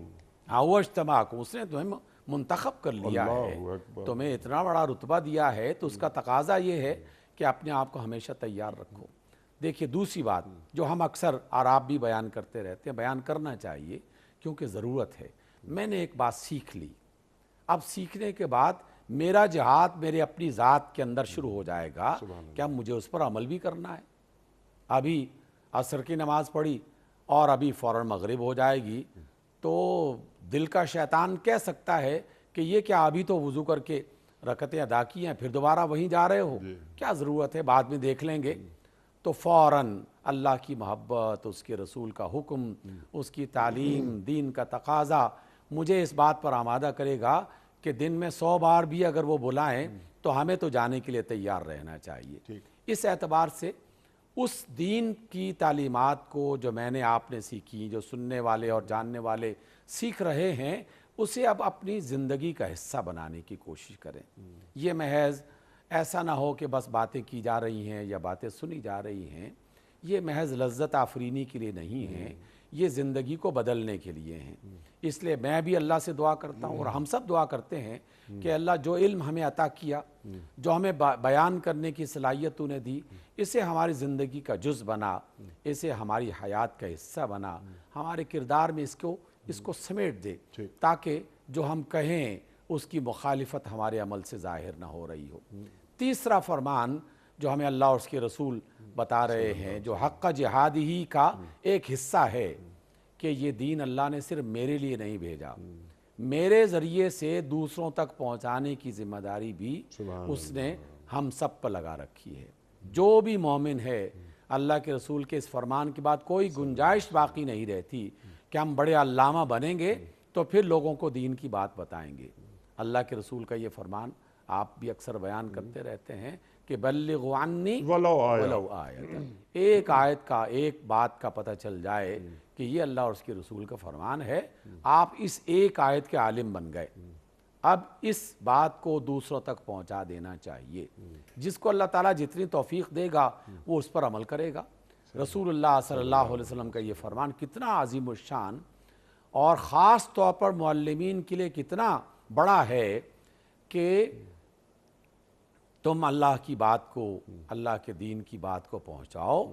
وہ اجتماعکم، اس نے تمہیں منتخب کر لیا ہے، تمہیں اتنا بڑا رتبہ دیا ہے تو اس کا تقاضا یہ ہے کہ اپنے آپ کو ہمیشہ تیار رکھو۔ دیکھیے دوسری بات جو ہم اکثر اور آپ بھی بیان کرتے رہتے ہیں، بیان کرنا چاہیے کیونکہ ضرورت ہے۔ میں نے ایک بات سیکھ لی، اب سیکھنے کے بعد میرا جہاد میرے اپنی ذات کے اندر شروع ہو جائے گا کہ اب مجھے اس پر عمل بھی کرنا ہے۔ ابھی عصر کی نماز پڑھی اور ابھی فوراً مغرب ہو جائے گی تو دل کا شیطان کہہ سکتا ہے کہ یہ کیا ابھی تو وضو کر کے رکعتیں ادا کی ہیں پھر دوبارہ وہیں جا رہے ہو, کیا ضرورت ہے, بعد میں دیکھ لیں گے. تو فوراً اللہ کی محبت, اس کے رسول کا حکم, اس کی تعلیم, دین کا تقاضا مجھے اس بات پر آمادہ کرے گا کہ دن میں 100 بار بھی اگر وہ بلائیں تو ہمیں تو جانے کے لیے تیار رہنا چاہیے. اس اعتبار سے اس دین کی تعلیمات کو جو میں نے آپ نے سیکھی, جو سننے والے اور جاننے والے سیکھ رہے ہیں, اسے اب اپنی زندگی کا حصہ بنانے کی کوشش کریں. یہ محض ایسا نہ ہو کہ بس باتیں کی جا رہی ہیں یا باتیں سنی جا رہی ہیں. یہ محض لذت آفرینی کے لیے نہیں ہیں, یہ زندگی کو بدلنے کے لیے ہیں. اس لیے میں بھی اللہ سے دعا کرتا ہوں اور ہم سب دعا کرتے ہیں کہ اللہ جو علم ہمیں عطا کیا, جو ہمیں بیان کرنے کی صلاحیت تو نے دی, اسے ہماری زندگی کا جز بنا, اسے ہماری حیات کا حصہ بنا, ہمارے کردار میں اس کو سمیٹ دے, تاکہ جو ہم کہیں اس کی مخالفت ہمارے عمل سے ظاہر نہ ہو رہی ہو. تیسرا فرمان جو ہمیں اللہ اور اس کے رسول بتا رہے ہیں, جو حق جہاد ہی کا ایک حصہ ہے, کہ یہ دین اللہ نے صرف میرے لیے نہیں بھیجا, میرے ذریعے سے دوسروں تک پہنچانے کی ذمہ داری بھی اس نے ہم سب پر لگا رکھی ہے. جو بھی مومن ہے, اللہ کے رسول کے اس فرمان کے بعد کوئی گنجائش باقی نہیں رہتی کہ ہم بڑے علامہ بنیں گے تو پھر لوگوں کو دین کی بات بتائیں گے. اللہ کے رسول کا یہ فرمان آپ بھی اکثر بیان کرتے رہتے ہیں کہ بلغوا عنی ولو آیۃ, ایک آیت کا, ایک بات کا پتہ چل جائے کہ یہ اللہ اور اس کے رسول کا فرمان ہے, آپ اس ایک آیت کے عالم بن گئے. اب اس بات کو دوسروں تک پہنچا دینا چاہیے. جس کو اللہ تعالیٰ جتنی توفیق دے گا وہ اس پر عمل کرے گا. رسول اللہ صلی اللہ علیہ وسلم کا یہ فرمان کتنا عظیم الشان اور خاص طور پر معلمین کے لیے کتنا بڑا ہے کہ تم اللہ کی بات کو, اللہ کے دین کی بات کو پہنچاؤ,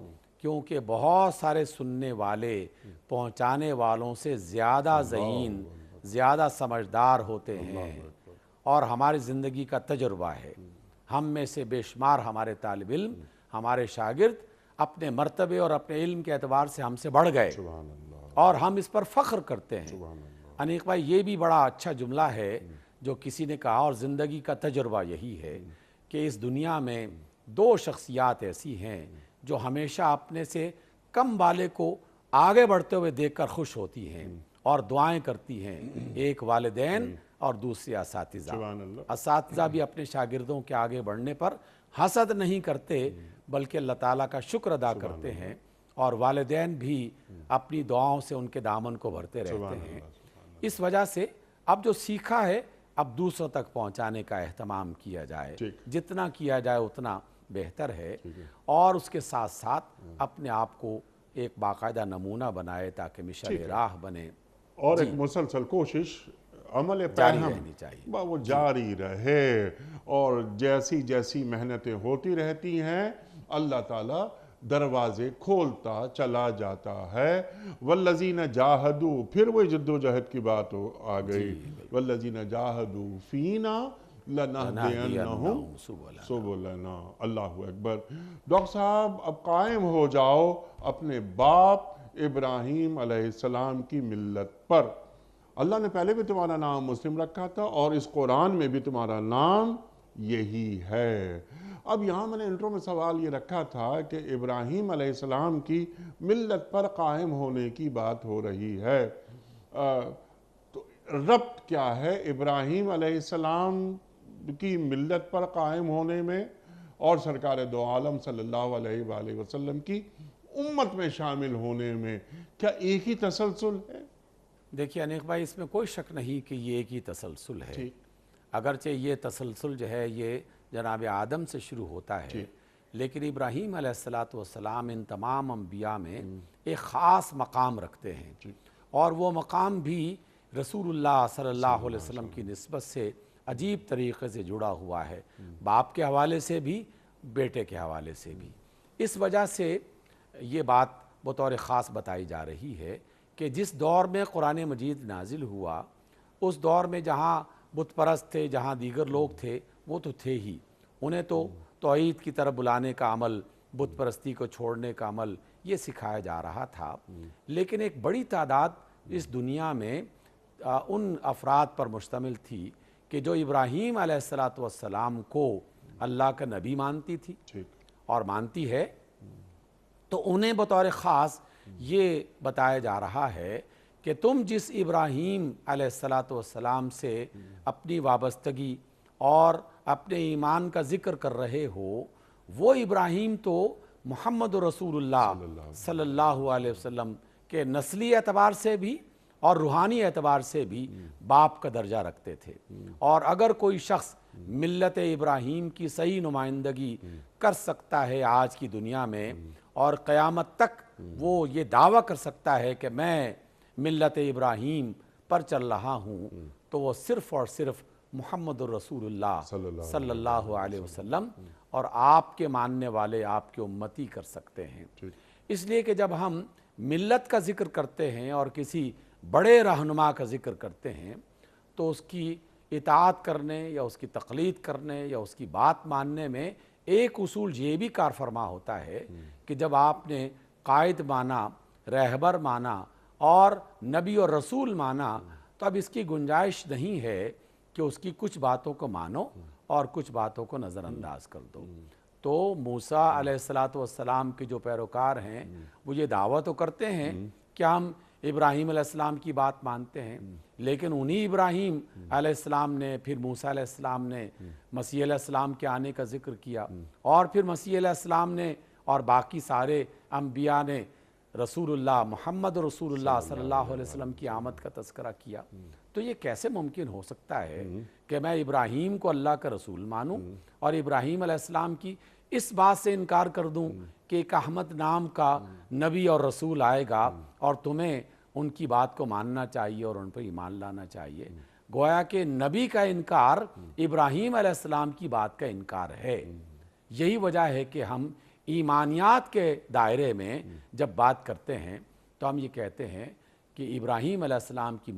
کیونکہ بہت سارے سننے والے پہنچانے والوں سے زیادہ ذہین, زیادہ سمجھدار ہوتے ہیں, اور ہماری زندگی کا تجربہ ہے. ہم میں سے بے شمار ہمارے طالب علم, ہمارے شاگرد اپنے مرتبے اور اپنے علم کے اعتبار سے ہم سے بڑھ گئے, اور ہم اس پر فخر کرتے ہیں. انیق بھائی, یہ بھی بڑا اچھا جملہ ہے جو کسی نے کہا, اور زندگی کا تجربہ یہی ہے کہ اس دنیا میں 2 شخصیات ایسی ہیں جو ہمیشہ اپنے سے کم والے کو آگے بڑھتے ہوئے دیکھ کر خوش ہوتی ہیں اور دعائیں کرتی ہیں. ایک والدین اور دوسرے اساتذہ. اساتذہ بھی اپنے شاگردوں کے آگے بڑھنے پر حسد نہیں کرتے بلکہ اللہ تعالیٰ کا شکر ادا کرتے ہیں, اور والدین بھی اپنی دعاؤں سے ان کے دامن کو بھرتے رہتے ہیں. اس وجہ سے اب جو سیکھا ہے اب دوسروں تک پہنچانے کا اہتمام کیا جائے, جتنا کیا جائے اتنا بہتر ہے, اور اس کے ساتھ ساتھ اپنے آپ کو ایک باقاعدہ نمونہ بنائے تاکہ مشعل راہ بنے, اور ایک مسلسل کوشش عمل پیہم وہ جاری رہے, اور جیسی جیسی محنتیں ہوتی رہتی ہیں اللہ تعالیٰ دروازے کھولتا چلا جاتا ہے. والذین جاہدوا, پھر وہ جد و جہد کی بات آ گئی, والذین جاہدوا فینا لنہدینہم سبلنا. اللہ اکبر. ڈاکٹر صاحب, اب قائم ہو جاؤ اپنے باپ ابراہیم علیہ السلام کی ملت پر. اللہ نے پہلے بھی تمہارا نام مسلم رکھا تھا اور اس قرآن میں بھی تمہارا نام یہی ہے. اب یہاں میں نے انٹرو میں سوال یہ رکھا تھا کہ ابراہیم علیہ السلام کی ملت پر قائم ہونے کی بات ہو رہی ہے, تو ربط کیا ہے ابراہیم علیہ السلام کی ملت پر قائم ہونے میں اور سرکار دو عالم صلی اللہ علیہ وآلہ وسلم کی امت میں شامل ہونے میں؟ کیا ایک ہی تسلسل ہے؟ دیکھیے انیق بھائی, اس میں کوئی شک نہیں کہ یہ ایک ہی تسلسل ہے. اگرچہ یہ تسلسل جو ہے یہ جناب آدم سے شروع ہوتا ہے, لیکن ابراہیم علیہ السلام ان تمام انبیاء میں ایک خاص مقام رکھتے ہیں, اور وہ مقام بھی رسول اللہ صلی اللہ علیہ وسلم کی نسبت سے عجیب طریقے سے جڑا ہوا ہے, باپ کے حوالے سے بھی بیٹے کے حوالے سے بھی. اس وجہ سے یہ بات بطور خاص بتائی جا رہی ہے کہ جس دور میں قرآن مجید نازل ہوا, اس دور میں جہاں بت پرست تھے, جہاں دیگر لوگ تھے, وہ تو تھے ہی, انہیں تو توحید کی طرف بلانے کا عمل, بت پرستی کو چھوڑنے کا عمل یہ سکھایا جا رہا تھا. لیکن ایک بڑی تعداد اس دنیا میں ان افراد پر مشتمل تھی کہ جو ابراہیم علیہ السلام کو اللہ کا نبی مانتی تھی ٹھیک اور مانتی ہے، تو انہیں بطور خاص یہ بتایا جا رہا ہے کہ تم جس ابراہیم علیہ السلام سے اپنی وابستگی اور اپنے ایمان کا ذکر کر رہے ہو، وہ ابراہیم تو محمد رسول اللہ صلی اللہ علیہ وسلم کے نسلی اعتبار سے بھی اور روحانی اعتبار سے بھی باپ کا درجہ رکھتے تھے۔ اور اگر کوئی شخص ملت ابراہیم کی صحیح نمائندگی کر سکتا ہے آج کی دنیا میں، اور قیامت تک وہ یہ دعویٰ کر سکتا ہے کہ میں ملت ابراہیم پر چل رہا ہوں، تو وہ صرف اور صرف محمد الرسول اللہ صلی اللہ علیہ وسلم اور آپ کے ماننے والے، آپ کے امتی کر سکتے ہیں۔ اس لیے کہ جب ہم ملت کا ذکر کرتے ہیں اور کسی بڑے رہنما کا ذکر کرتے ہیں، تو اس کی اطاعت کرنے یا اس کی تقلید کرنے یا اس کی بات ماننے میں ایک اصول یہ بھی کار فرما ہوتا ہے کہ جب آپ نے قائد مانا، رہبر مانا اور نبی اور رسول مانا، تو اب اس کی گنجائش نہیں ہے کہ اس کی کچھ باتوں کو مانو اور کچھ باتوں کو نظر انداز کر دو۔ تو موسیٰ علیہ السلام کے جو پیروکار ہیں وہ یہ دعویٰ تو کرتے ہیں کہ ہم ابراہیم علیہ السلام کی بات مانتے ہیں، لیکن انہی ابراہیم علیہ السلام نے، پھر موسیٰ علیہ السلام نے مسیح علیہ السلام کے آنے کا ذکر کیا، اور پھر مسیح علیہ السلام نے اور باقی سارے انبیاء نے رسول اللہ محمد رسول اللہ صلی اللہ علیہ وسلم کی آمد کا تذکرہ کیا۔ تو یہ کیسے ممکن ہو سکتا ہے کہ میں ابراہیم کو اللہ کا رسول مانوں اور ابراہیم علیہ السلام کی اس بات سے انکار کر دوں کہ ایک احمد نام کا نبی اور رسول آئے گا اور تمہیں ان کی بات کو ماننا چاہیے اور ان پر ایمان لانا چاہیے؟ گویا کہ نبی کا انکار ابراہیم علیہ السلام کی بات کا انکار ہے۔ یہی وجہ ہے کہ ہم ایمانیات کے دائرے میں جب بات کرتے ہیں تو ہم یہ کہتے ہیں کہ ابراہیم علیہ السلام کی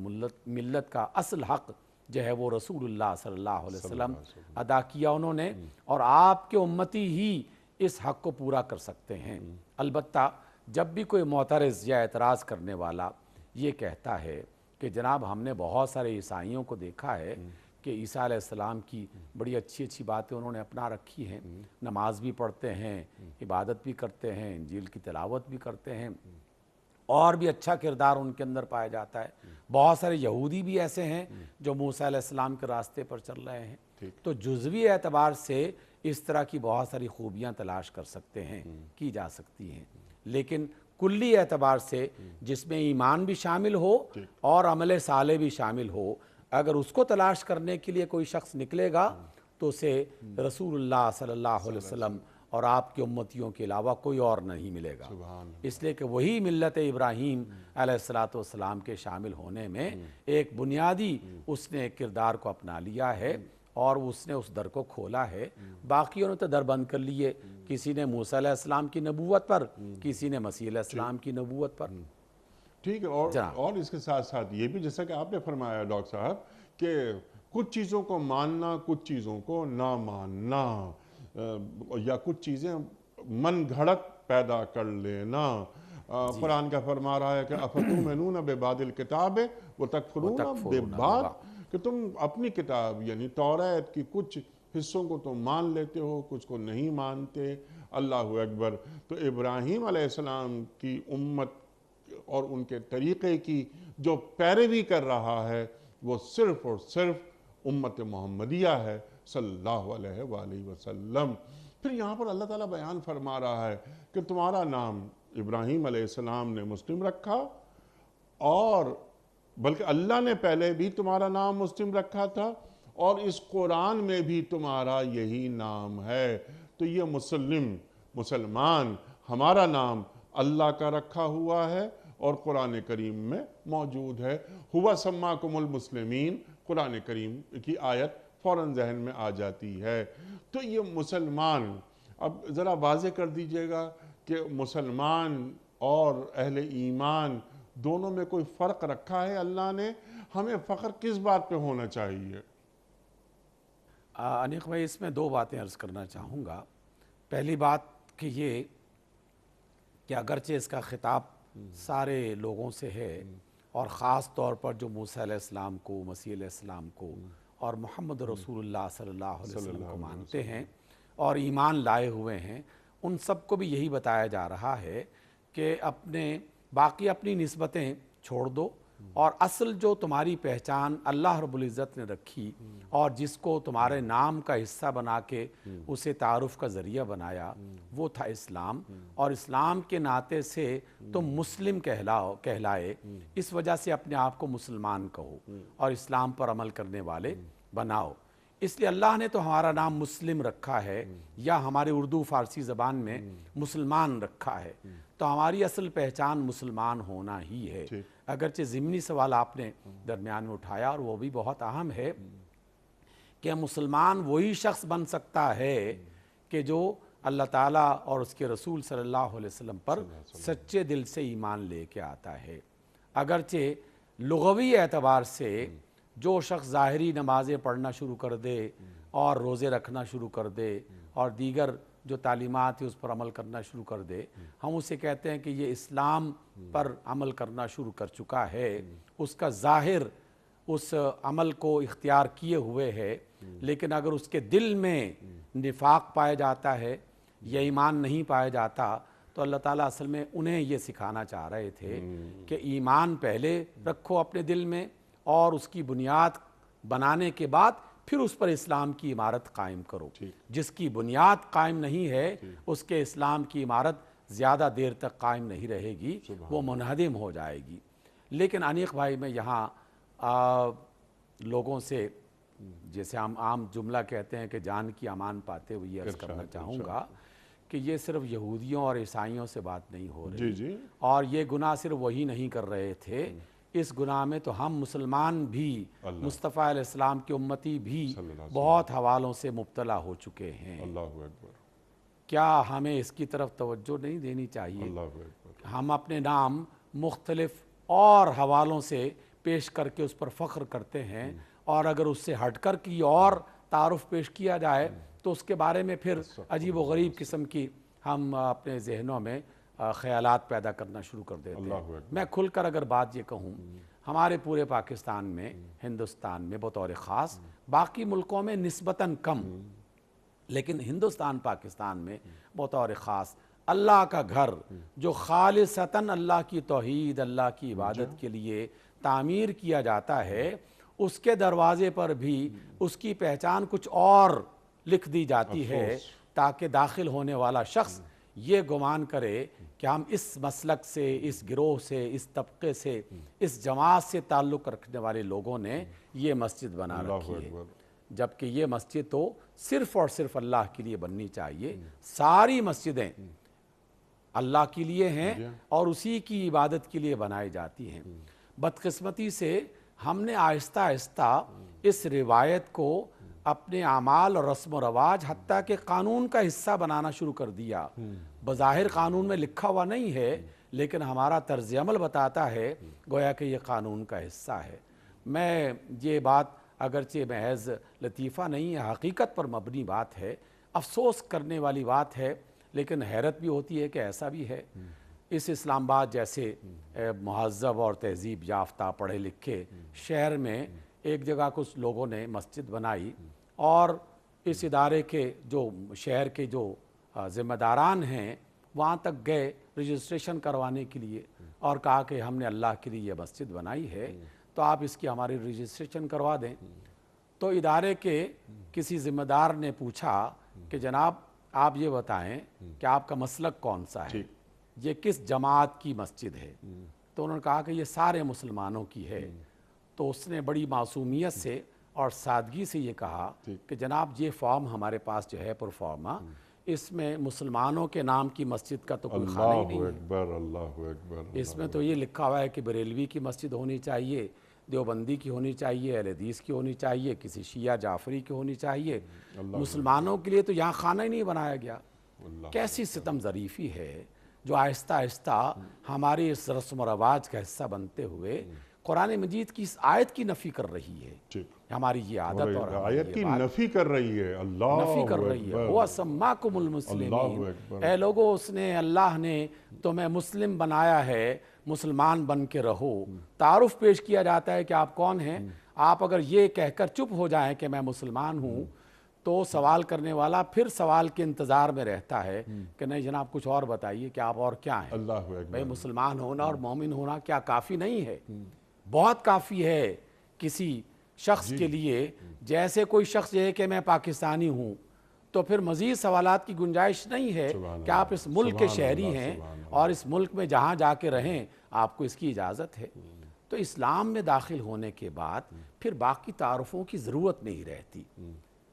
ملت کا اصل حق جو ہے وہ رسول اللہ صلی اللہ علیہ وسلم ادا کیا انہوں نے، اور آپ کے امتی ہی اس حق کو پورا کر سکتے ہیں۔ البتہ جب بھی کوئی معترض یا اعتراض کرنے والا یہ کہتا ہے کہ جناب ہم نے بہت سارے عیسائیوں کو دیکھا ہے کہ عیسیٰ علیہ السلام کی بڑی اچھی اچھی باتیں انہوں نے اپنا رکھی ہیں، نماز بھی پڑھتے ہیں، عبادت بھی کرتے ہیں، انجیل کی تلاوت بھی کرتے ہیں، اور بھی اچھا کردار ان کے اندر پایا جاتا ہے۔ بہت سارے یہودی بھی ایسے ہیں جو موسیٰ علیہ السلام کے راستے پر چل رہے ہیں۔ تو جزوی اعتبار سے اس طرح کی بہت ساری خوبیاں تلاش کر سکتے ہیں، کی جا سکتی ہیں، لیکن کلی اعتبار سے جس میں ایمان بھی شامل ہو اور عمل صالح بھی شامل ہو، اگر اس کو تلاش کرنے کے لیے کوئی شخص نکلے گا تو اسے رسول اللہ صلی اللہ علیہ وسلم اور آپ کے امتیوں کے علاوہ کوئی اور نہیں ملے گا، اس لیے کہ وہی ملت ابراہیم علیہ السلام کے شامل ہونے میں ایک بنیادی اس نے کردار کو اپنا لیا ہے اور اس نے اس در کو کھولا ہے۔ باقیوں نے تو در بند کر لیے، کسی نے موسیٰ علیہ السلام کی نبوت پر، کسی نے مسیح علیہ السلام کی نبوت پر۔ ٹھیک ہے، اور اس کے ساتھ ساتھ یہ بھی جیسا کہ آپ نے فرمایا ڈاکٹر صاحب کہ کچھ چیزوں کو ماننا، کچھ چیزوں کو نہ ماننا، یا کچھ چیزیں من گھڑت پیدا کر لینا۔ قرآن کا فرما رہا ہے کہ افتؤمنون ببعض الکتاب وتکفرون ببعض، کہ تم اپنی کتاب یعنی توریت کی کچھ حصوں کو تم مان لیتے ہو، کچھ کو نہیں مانتے۔ اللہ اکبر۔ تو ابراہیم علیہ السلام کی امت اور ان کے طریقے کی جو پیروی کر رہا ہے وہ صرف اور صرف امت محمدیہ ہے صلی اللہ علیہ وآلہ وسلم۔ پھر یہاں پر اللہ تعالیٰ بیان فرما رہا ہے کہ تمہارا نام ابراہیم علیہ السلام نے مسلم رکھا، اور بلکہ اللہ نے پہلے بھی تمہارا نام مسلم رکھا تھا، اور اس قرآن میں بھی تمہارا یہی نام ہے۔ تو یہ مسلمان ہمارا نام اللہ کا رکھا ہوا ہے اور قرآن کریم میں موجود ہے۔ ہوا سماکم المسلمین، قرآن کریم کی آیت فوراً ذہن میں آ جاتی ہے۔ تو یہ مسلمان، اب ذرا واضح کر دیجئے گا کہ مسلمان اور اہل ایمان دونوں میں کوئی فرق رکھا ہے اللہ نے؟ ہمیں فخر کس بات پہ ہونا چاہیے؟ انیق بھائی، اس میں دو باتیں عرض کرنا چاہوں گا۔ پہلی بات کہ یہ کہ اگرچہ اس کا خطاب سارے لوگوں سے ہے، اور خاص طور پر جو موسیٰ علیہ السلام کو، مسیح علیہ السلام کو اور محمد رسول اللہ صلی اللہ علیہ وسلم کو مانتے ہیں اور ایمان لائے ہوئے ہیں، ان سب کو بھی یہی بتایا جا رہا ہے کہ باقی اپنی نسبتیں چھوڑ دو، اور اصل جو تمہاری پہچان اللہ رب العزت نے رکھی اور جس کو تمہارے نام کا حصہ بنا کے اسے تعارف کا ذریعہ بنایا، وہ تھا اسلام، اور اسلام کے ناطے سے تم مسلم کہلائے، اس وجہ سے اپنے آپ کو مسلمان کہو اور اسلام پر عمل کرنے والے بناؤ۔ اس لیے اللہ نے تو ہمارا نام مسلم رکھا ہے، یا ہمارے اردو فارسی زبان میں مسلمان رکھا ہے، تو ہماری اصل پہچان مسلمان ہونا ہی ہے۔ اگرچہ ضمنی سوال آپ نے درمیان میں اٹھایا، اور وہ بھی بہت اہم ہے کہ مسلمان وہی شخص بن سکتا ہے کہ جو اللہ تعالیٰ اور اس کے رسول صلی اللہ علیہ وسلم پر سچے دل سے ایمان لے کے آتا ہے۔ اگرچہ لغوی اعتبار سے جو شخص ظاہری نمازیں پڑھنا شروع کر دے اور روزے رکھنا شروع کر دے اور دیگر جو تعلیمات ہے اس پر عمل کرنا شروع کر دے، ہم اسے کہتے ہیں کہ یہ اسلام پر عمل کرنا شروع کر چکا ہے، اس کا ظاہر اس عمل کو اختیار کیے ہوئے ہے، لیکن اگر اس کے دل میں نفاق پایا جاتا ہے یا ایمان نہیں پایا جاتا، تو اللہ تعالیٰ اصل میں انہیں یہ سکھانا چاہ رہے تھے کہ ایمان پہلے رکھو اپنے دل میں، اور اس کی بنیاد بنانے کے بعد پھر اس پر اسلام کی عمارت قائم کرو۔ جس کی بنیاد قائم نہیں ہے اس کے اسلام کی عمارت زیادہ دیر تک قائم نہیں رہے گی، وہ منہدم ہو جائے گی۔ لیکن انیق بھائی، میں یہاں لوگوں سے جیسے ہم عام جملہ کہتے ہیں کہ جان کی امان پاتے ہوئے یہ عرض کرنا چاہوں گا کہ یہ صرف یہودیوں اور عیسائیوں سے بات نہیں ہو رہی، اور یہ گناہ صرف وہی نہیں کر رہے تھے، اس گناہ میں تو ہم مسلمان بھی، مصطفیٰ علیہ السلام کی امتی بھی بہت حوالوں سے مبتلا ہو چکے ہیں۔ اللہ اکبر۔ کیا ہمیں اس کی طرف توجہ نہیں دینی چاہیے؟ ہم اپنے نام مختلف اور حوالوں سے پیش کر کے اس پر فخر کرتے ہیں، اور اگر اس سے ہٹ کر کی اور تعارف پیش کیا جائے تو اس کے بارے میں پھر عجیب و غریب قسم کی ہم اپنے ذہنوں میں خیالات پیدا کرنا شروع کر دیتے ہیں۔ میں کھل کر اگر بات یہ کہوں، ہمارے پورے پاکستان میں، ہندوستان میں بطور خاص، باقی ملکوں میں نسبتاً کم، لیکن ہندوستان پاکستان میں بطور خاص اللہ کا گھر جو خالصتاً اللہ کی توحید، اللہ کی عبادت کے لیے تعمیر کیا جاتا ہے، اس کے دروازے پر بھی اس کی پہچان کچھ اور لکھ دی جاتی ہے، تاکہ داخل ہونے والا شخص یہ گمان کرے کہ ہم اس مسلک سے، اس گروہ سے، اس طبقے سے، اس جماعت سے تعلق رکھنے والے لوگوں نے یہ مسجد بنا رکھی ہے، جبکہ یہ مسجد تو صرف اور صرف اللہ کے لیے بننی چاہیے۔ ساری مسجدیں اللہ کے لیے ہیں اور اسی کی عبادت کے لیے بنائی جاتی ہیں۔ بدقسمتی سے ہم نے آہستہ آہستہ اس روایت کو اپنے اعمال اور رسم و رواج حتیٰ کہ قانون کا حصہ بنانا شروع کر دیا۔ بظاہر قانون میں لکھا ہوا نہیں ہے، لیکن ہمارا طرز عمل بتاتا ہے گویا کہ یہ قانون کا حصہ ہے۔ میں یہ بات اگرچہ محض لطیفہ نہیں ہے، حقیقت پر مبنی بات ہے، افسوس کرنے والی بات ہے، لیکن حیرت بھی ہوتی ہے کہ ایسا بھی ہے۔ اس اسلام آباد جیسے مہذب اور تہذیب یافتہ پڑھے لکھے شہر میں ایک جگہ کچھ لوگوں نے مسجد بنائی، اور اس ادارے کے جو شہر کے جو ذمہ داران ہیں وہاں تک گئے رجسٹریشن کروانے کے لیے، اور کہا کہ ہم نے اللہ کے لیے یہ مسجد بنائی ہے تو آپ اس کی ہماری رجسٹریشن کروا دیں۔ تو ادارے کے کسی ذمہ دار نے پوچھا کہ جناب آپ یہ بتائیں کہ آپ کا مسلک کون سا ہے، یہ کس جماعت کی مسجد ہے؟ تو انہوں نے کہا کہ یہ سارے مسلمانوں کی ہے۔ تو اس نے بڑی معصومیت سے اور سادگی سے یہ کہا کہ جناب یہ فارم ہمارے پاس جو ہے پرفارما، اس میں مسلمانوں کے نام کی مسجد کا تو کوئی خانہ ہی نہیں ہے۔ اللہ اکبر۔ اس میں تو یہ لکھا ہوا ہے کہ بریلوی کی مسجد ہونی چاہیے، دیوبندی کی ہونی چاہیے، اہل حدیث کی ہونی چاہیے، کسی شیعہ جعفری کی ہونی چاہیے، مسلمانوں کے لیے تو یہاں خانہ ہی نہیں بنایا گیا۔ کیسی ستم ظریفی ہے جو آہستہ آہستہ ہمارے اس رسم و رواج کا حصہ بنتے ہوئے قرآن مجید کی اس آیت کی نفی کر رہی ہے۔ ہماری یہ عادت اور آیت کی نفی کر رہی ہے، اللہ نفی کر رہی ہے۔ وہ سماکم المسلمین، اے لوگو اس نے، اللہ نے تمہیں مسلم بنایا ہے، مسلمان بن کے رہو، تعارف پیش کیا جاتا ہے کہ آپ کون ہیں، آپ اگر یہ کہہ کر چپ ہو جائیں کہ میں مسلمان ہوں تو سوال کرنے والا پھر سوال کے انتظار میں رہتا ہے کہ نہیں جناب کچھ اور بتائیے کہ آپ اور کیا ہیں۔ اللہ اکبر۔ بھئی مسلمان ہونا اور مومن ہونا کیا کافی نہیں ہے؟ بہت کافی ہے کسی شخص کے لیے، جیسے کوئی شخص یہ ہے کہ میں پاکستانی ہوں تو پھر مزید سوالات کی گنجائش نہیں ہے کہ آپ اس ملک کے شہری ہیں اور اس ملک میں جہاں جا کے رہیں آپ کو اس کی اجازت ہے۔ تو اسلام میں داخل ہونے کے بعد پھر باقی تعارفوں کی ضرورت نہیں رہتی،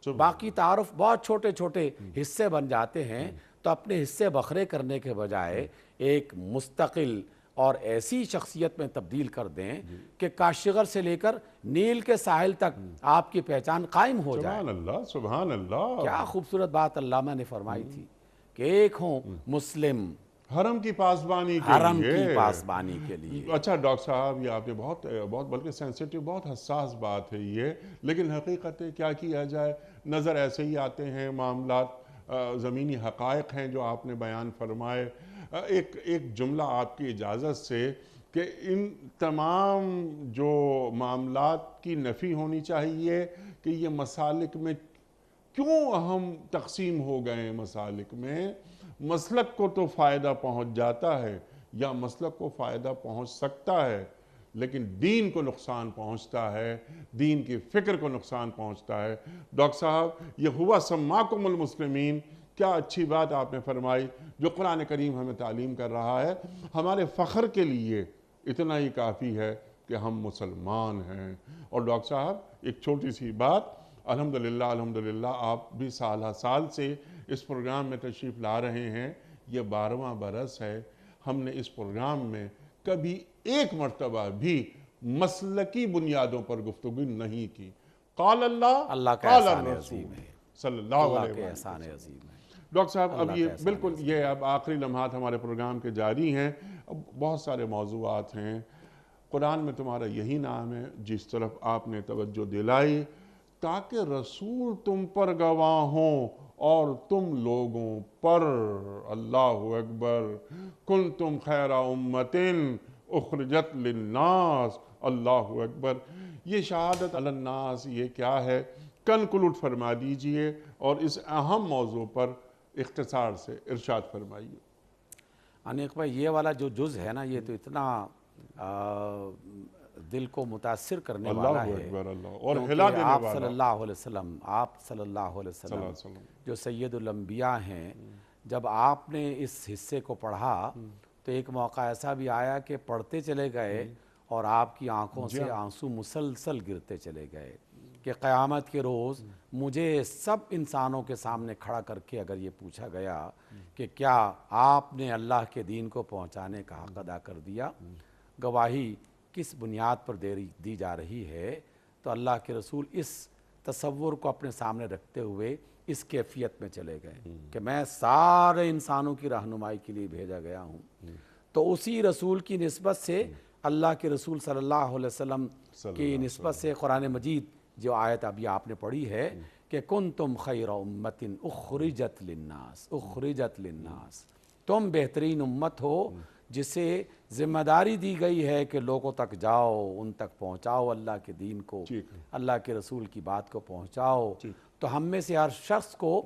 باقی تعارف بہت چھوٹے چھوٹے حصے بن جاتے ہیں، تو اپنے حصے بکھرے کرنے کے بجائے ایک مستقل اور ایسی شخصیت میں تبدیل کر دیں کہ کاشغر سے لے کر نیل کے ساحل تک آپ کی پہچان قائم ہو جائے۔ سبحان اللہ، سبحان اللہ۔ کیا خوبصورت بات علامہ نے فرمائی تھی کہ ایک ہوں مسلم حرم کی پاسبانی کے حرم لیے۔ کی پاسبانی کے لیے۔ اچھا ڈاکٹر صاحب، یہ آپ نے بہت بلکہ سینسیٹیو، بہت حساس بات ہے یہ، لیکن حقیقت ہے کیا کیا جائے، نظر ایسے ہی آتے ہیں معاملات، زمینی حقائق ہیں جو آپ نے بیان فرمائے۔ ایک جملہ آپ کی اجازت سے کہ ان تمام جو معاملات کی نفی ہونی چاہیے کہ یہ مسالک میں کیوں ہم تقسیم ہو گئے ہیں، مسالک میں مسلک کو تو فائدہ پہنچ جاتا ہے یا مسلک کو فائدہ پہنچ سکتا ہے، لیکن دین کو نقصان پہنچتا ہے، دین کی فکر کو نقصان پہنچتا ہے۔ ڈاکٹر صاحب، یہ ہوا سماکم المسلمین، کیا اچھی بات آپ نے فرمائی، جو قرآن کریم ہمیں تعلیم کر رہا ہے۔ ہمارے فخر کے لیے اتنا ہی کافی ہے کہ ہم مسلمان ہیں۔ اور ڈاکٹر صاحب ایک چھوٹی سی بات، الحمدللہ آپ بھی سالہ سال سے اس پروگرام میں تشریف لا رہے ہیں، یہ 12واں برس ہے، ہم نے اس پروگرام میں کبھی ایک مرتبہ بھی مسلکی بنیادوں پر گفتگو نہیں کی۔ قال اللہ کا قال احسان الرسول عظیم ہے، صلی اللہ اللہ علیہ کے وسلم۔ احسان عظیم ہے۔ ڈاکٹر صاحب اب اللہ یہ کا احسان بالکل یہ اب آخری لمحات ہمارے پروگرام کے جاری ہیں، اب بہت سارے موضوعات ہیں۔ قرآن میں تمہارا یہی نام ہے جس طرف آپ نے توجہ دلائی، تاکہ رسول تم پر گواہ ہوں اور تم لوگوں پر۔ اللہ اکبر۔ کنتم خیر امت اخرجت للناس۔ اللہ اکبر۔ یہ شہادت علی الناس یہ کیا ہے، کنکلوڈ فرما دیجئے اور اس اہم موضوع پر اختصار سے ارشاد فرمائیے۔ انیق بھائی، یہ والا جو جز ہے نا، یہ تو اتنا دل کو متاثر کرنے والا ہے، اللہ اکبر، اللہ اور کیونکہ ہلا دینے آپ والا۔ صلی اللہ علیہ وسلم، آپ صلی اللہ علیہ صلی اللہ وسلم علیہ وسلم۔ جو سید الانبیاء ہیں، جب آپ نے اس حصے کو پڑھا تو ایک موقع ایسا بھی آیا کہ پڑھتے چلے گئے اور آپ کی آنکھوں سے آنسو مسلسل گرتے چلے گئے کہ قیامت کے روز مجھے سب انسانوں کے سامنے کھڑا کر کے اگر یہ پوچھا گیا کہ کیا آپ نے اللہ کے دین کو پہنچانے کا حق ادا کر دیا، گواہی کس بنیاد پر دی جا رہی ہے، تو اللہ کے رسول اس تصور کو اپنے سامنے رکھتے ہوئے اس کیفیت میں چلے گئے کہ میں سارے انسانوں کی رہنمائی کے لیے بھیجا گیا ہوں۔ تو اسی رسول کی نسبت سے، اللہ کے رسول صلی اللہ علیہ وسلم کی نسبت سے قرآن مجید جو آیت ابھی آپ نے پڑھی ہے کہ کنتم خیر امت اخرجت للناس، اخرجت للناس، تم بہترین امت ہو جسے ذمہ داری دی گئی ہے کہ لوگوں تک جاؤ، ان تک پہنچاؤ اللہ کے دین کو، اللہ کے رسول کی بات کو پہنچاؤ۔ تو ہم میں سے ہر شخص کو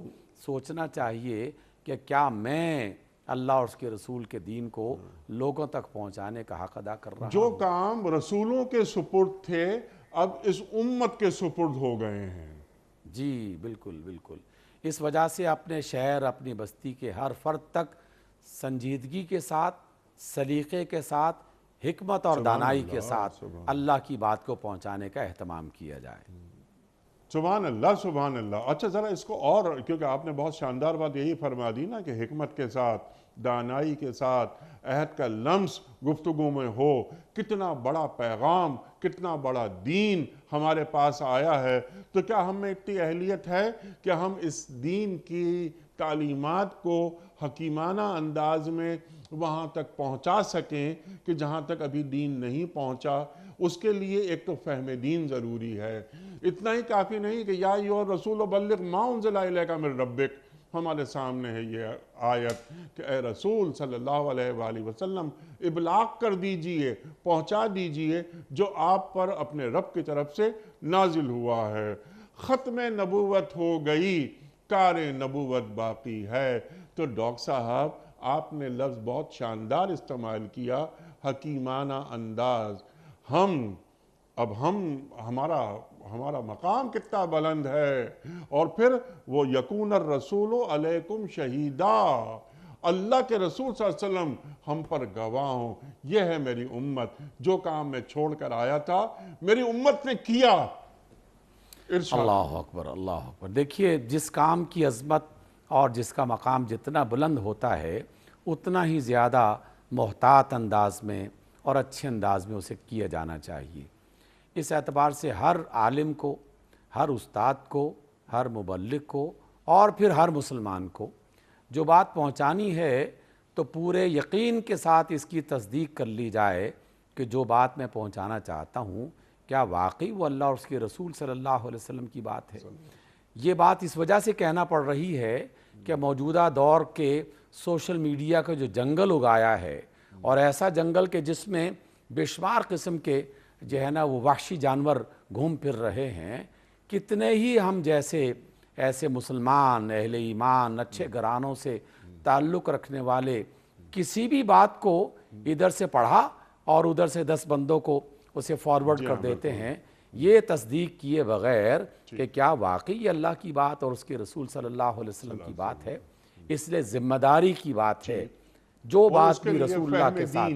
سوچنا چاہیے کہ کیا میں اللہ اور اس کے رسول کے دین کو لوگوں تک پہنچانے کا حق ادا کر رہا ہوں؟ جو کام رسولوں کے سپرد تھے اب اس امت کے سپرد ہو گئے ہیں۔ جی بالکل بالکل۔ اس وجہ سے اپنے شہر، اپنی بستی کے ہر فرد تک سنجیدگی کے ساتھ، سلیقے کے ساتھ، حکمت اور دانائی کے ساتھ اللہ کی بات کو پہنچانے کا اہتمام کیا جائے۔ سبحان اللہ، سبحان اللہ۔ اچھا ذرا اس کو اور، کیونکہ آپ نے بہت شاندار بات یہی فرما دی نا کہ حکمت کے ساتھ، دانائی کے ساتھ، عہد کا لمس گفتگو میں ہو، کتنا بڑا پیغام، کتنا بڑا دین ہمارے پاس آیا ہے، تو کیا ہم میں اتنی اہلیت ہے کہ ہم اس دین کی تعلیمات کو حکیمانہ انداز میں وہاں تک پہنچا سکیں کہ جہاں تک ابھی دین نہیں پہنچا؟ اس کے لیے ایک تو فہم دین ضروری ہے۔ اتنا ہی کافی نہیں کہ یا ایھا الرسول بلغ ما انزل الیک من ربک، ہمارے سامنے ہے یہ آیت کہ اے رسول صلی اللہ علیہ وآلہ وسلم ابلاغ کر دیجئے، پہنچا دیجئے جو آپ پر اپنے رب کی طرف سے نازل ہوا ہے۔ ختم نبوت ہو گئی، کار نبوت باقی ہے۔ تو ڈاکٹر صاحب آپ نے لفظ بہت شاندار استعمال کیا، حکیمانہ انداز۔ اب ہمارا مقام کتنا بلند ہے، اور پھر وہ یکون الرسول علیکم شہیدا، اللہ کے رسول صلی اللہ علیہ وسلم ہم پر گواہ ہوں۔ یہ ہے میری امت، جو کام میں چھوڑ کر آیا تھا میری امت نے کیا۔ ارشاد۔ اللہ اکبر، اللہ اکبر۔ دیکھیے، جس کام کی عظمت اور جس کا مقام جتنا بلند ہوتا ہے اتنا ہی زیادہ محتاط انداز میں اور اچھے انداز میں اسے کیا جانا چاہیے۔ اس اعتبار سے ہر عالم کو، ہر استاد کو، ہر مبلغ کو اور پھر ہر مسلمان کو جو بات پہنچانی ہے تو پورے یقین کے ساتھ اس کی تصدیق کر لی جائے کہ جو بات میں پہنچانا چاہتا ہوں کیا واقعی وہ اللہ اور اس کے رسول صلی اللہ علیہ وسلم کی بات ہے۔ یہ بات اس وجہ سے کہنا پڑ رہی ہے کہ موجودہ دور کے سوشل میڈیا کا جو جنگل اگایا ہے، اور ایسا جنگل کہ جس میں بے شمار قسم کے جو ہے نا وہ وحشی جانور گھوم پھر رہے ہیں، کتنے ہی ہم جیسے ایسے مسلمان اہل ایمان اچھے گھرانوں سے تعلق رکھنے والے کسی بھی بات کو ادھر سے پڑھا اور ادھر سے 10 بندوں کو اسے فارورڈ کر دیتے ہیں، یہ تصدیق کیے بغیر کہ کیا واقعی اللہ کی بات اور اس کے رسول صلی اللہ علیہ وسلم کی بات ہے۔ اس لیے ذمہ داری کی بات ہے، جو بات بھی رسول اللہ کے ساتھ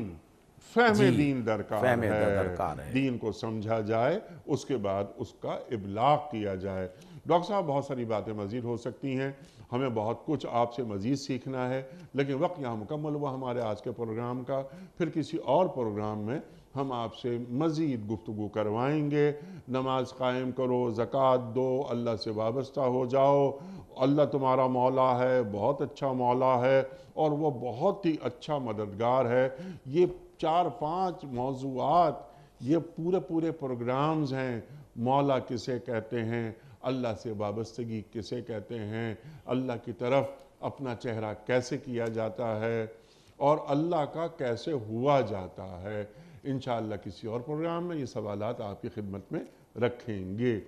فہم دین درکار فہم ہے، درکار ہے۔ دین کو سمجھا جائے، اس کے بعد اس کا ابلاغ کیا جائے۔ ڈاکٹر صاحب بہت ساری باتیں مزید ہو سکتی ہیں، ہمیں بہت کچھ آپ سے مزید سیکھنا ہے، لیکن وقت یہاں مکمل ہوا ہمارے آج کے پروگرام کا۔ پھر کسی اور پروگرام میں ہم آپ سے مزید گفتگو کروائیں گے۔ نماز قائم کرو، زکوٰۃ دو، اللہ سے وابستہ ہو جاؤ۔ اللہ تمہارا مولا ہے، بہت اچھا مولا ہے، اور وہ بہت ہی اچھا مددگار ہے۔ یہ 4-5 موضوعات، یہ پورے پروگرامز ہیں۔ مولا کسے کہتے ہیں، اللہ سے وابستگی کسے کہتے ہیں، اللہ کی طرف اپنا چہرہ کیسے کیا جاتا ہے، اور اللہ کا کیسے ہوا جاتا ہے۔ انشاءاللہ کسی اور پروگرام میں یہ سوالات آپ کی خدمت میں رکھیں گے۔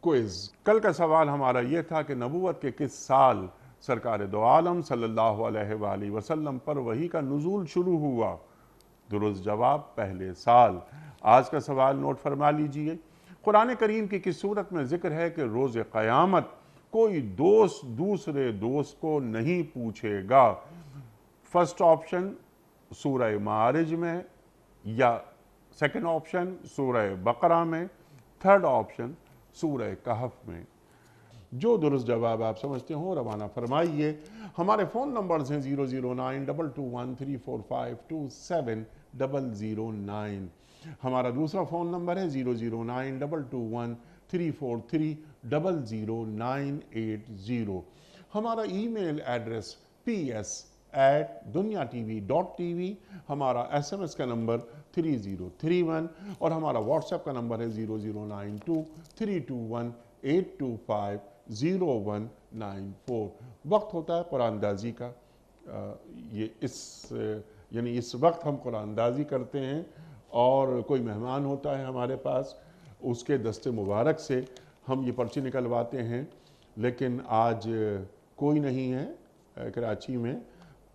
کوئز۔ کل کا سوال ہمارا یہ تھا کہ نبوت کے کس سال سرکار دو عالم صلی اللہ علیہ وآلہ وسلم پر وحی کا نزول شروع ہوا؟ درست جواب پہلے سال۔ آج کا سوال نوٹ فرما لیجئے۔ قرآن کریم کی کس صورت میں ذکر ہے کہ روز قیامت کوئی دوست دوسرے دوست کو نہیں پوچھے گا؟ فرسٹ آپشن سورہ معارج میں، یا سیکنڈ آپشن سورہ بقرہ میں، تھرڈ آپشن سورہ کہف میں۔ جو درست جواب آپ سمجھتے ہوں روانہ فرمائیے۔ ہمارے فون نمبرز ہیں 00922134527 ہمارا دوسرا فون نمبر ہے 0092234300980۔ ہمارا ای میل ایڈریس ps@dunyatv.tv، ہمارا SMS کا نمبر 3031، اور ہمارا واٹس ایپ کا نمبر ہے 009232182509194۔ وقت ہوتا ہے قرآن اندازی کا۔ اس وقت ہم قرآن اندازی کرتے ہیں، اور کوئی مہمان ہوتا ہے ہمارے پاس، اس کے دست مبارک سے ہم یہ پرچی نکلواتے ہیں، لیکن آج کوئی نہیں ہے کراچی میں،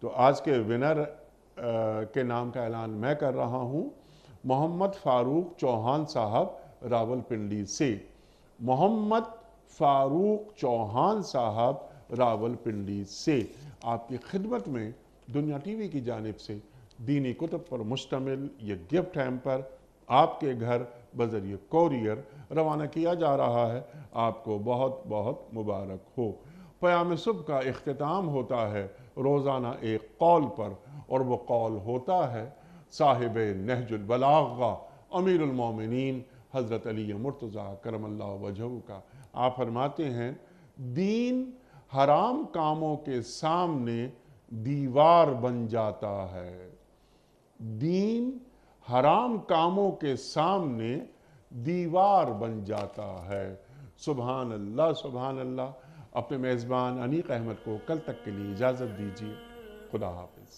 تو آج کے ونر کے نام کا اعلان میں کر رہا ہوں۔ محمد فاروق چوہان صاحب راول پنڈی سے۔ محمد فاروق چوہان صاحب راول پنڈی سے آپ کی خدمت میں دنیا ٹی وی کی جانب سے دینی کتب پر مشتمل یہ گفٹ ہیمپر آپ کے گھر بذریعہ کوریئر روانہ کیا جا رہا ہے۔ آپ کو بہت بہت مبارک ہو۔ پیام صبح کا اختتام ہوتا ہے روزانہ ایک قول پر، اور وہ قول ہوتا ہے صاحب نہج البلاغہ امیر المومنین حضرت علی مرتضیٰ کرم اللہ وجہہ کا۔ آپ فرماتے ہیں، دین حرام کاموں کے سامنے دیوار بن جاتا ہے۔ دین حرام کاموں کے سامنے دیوار بن جاتا ہے۔ سبحان اللہ، سبحان اللہ۔ اپنے میزبان انیق احمد کو کل تک کے لیے اجازت دیجیے۔ خدا حافظ۔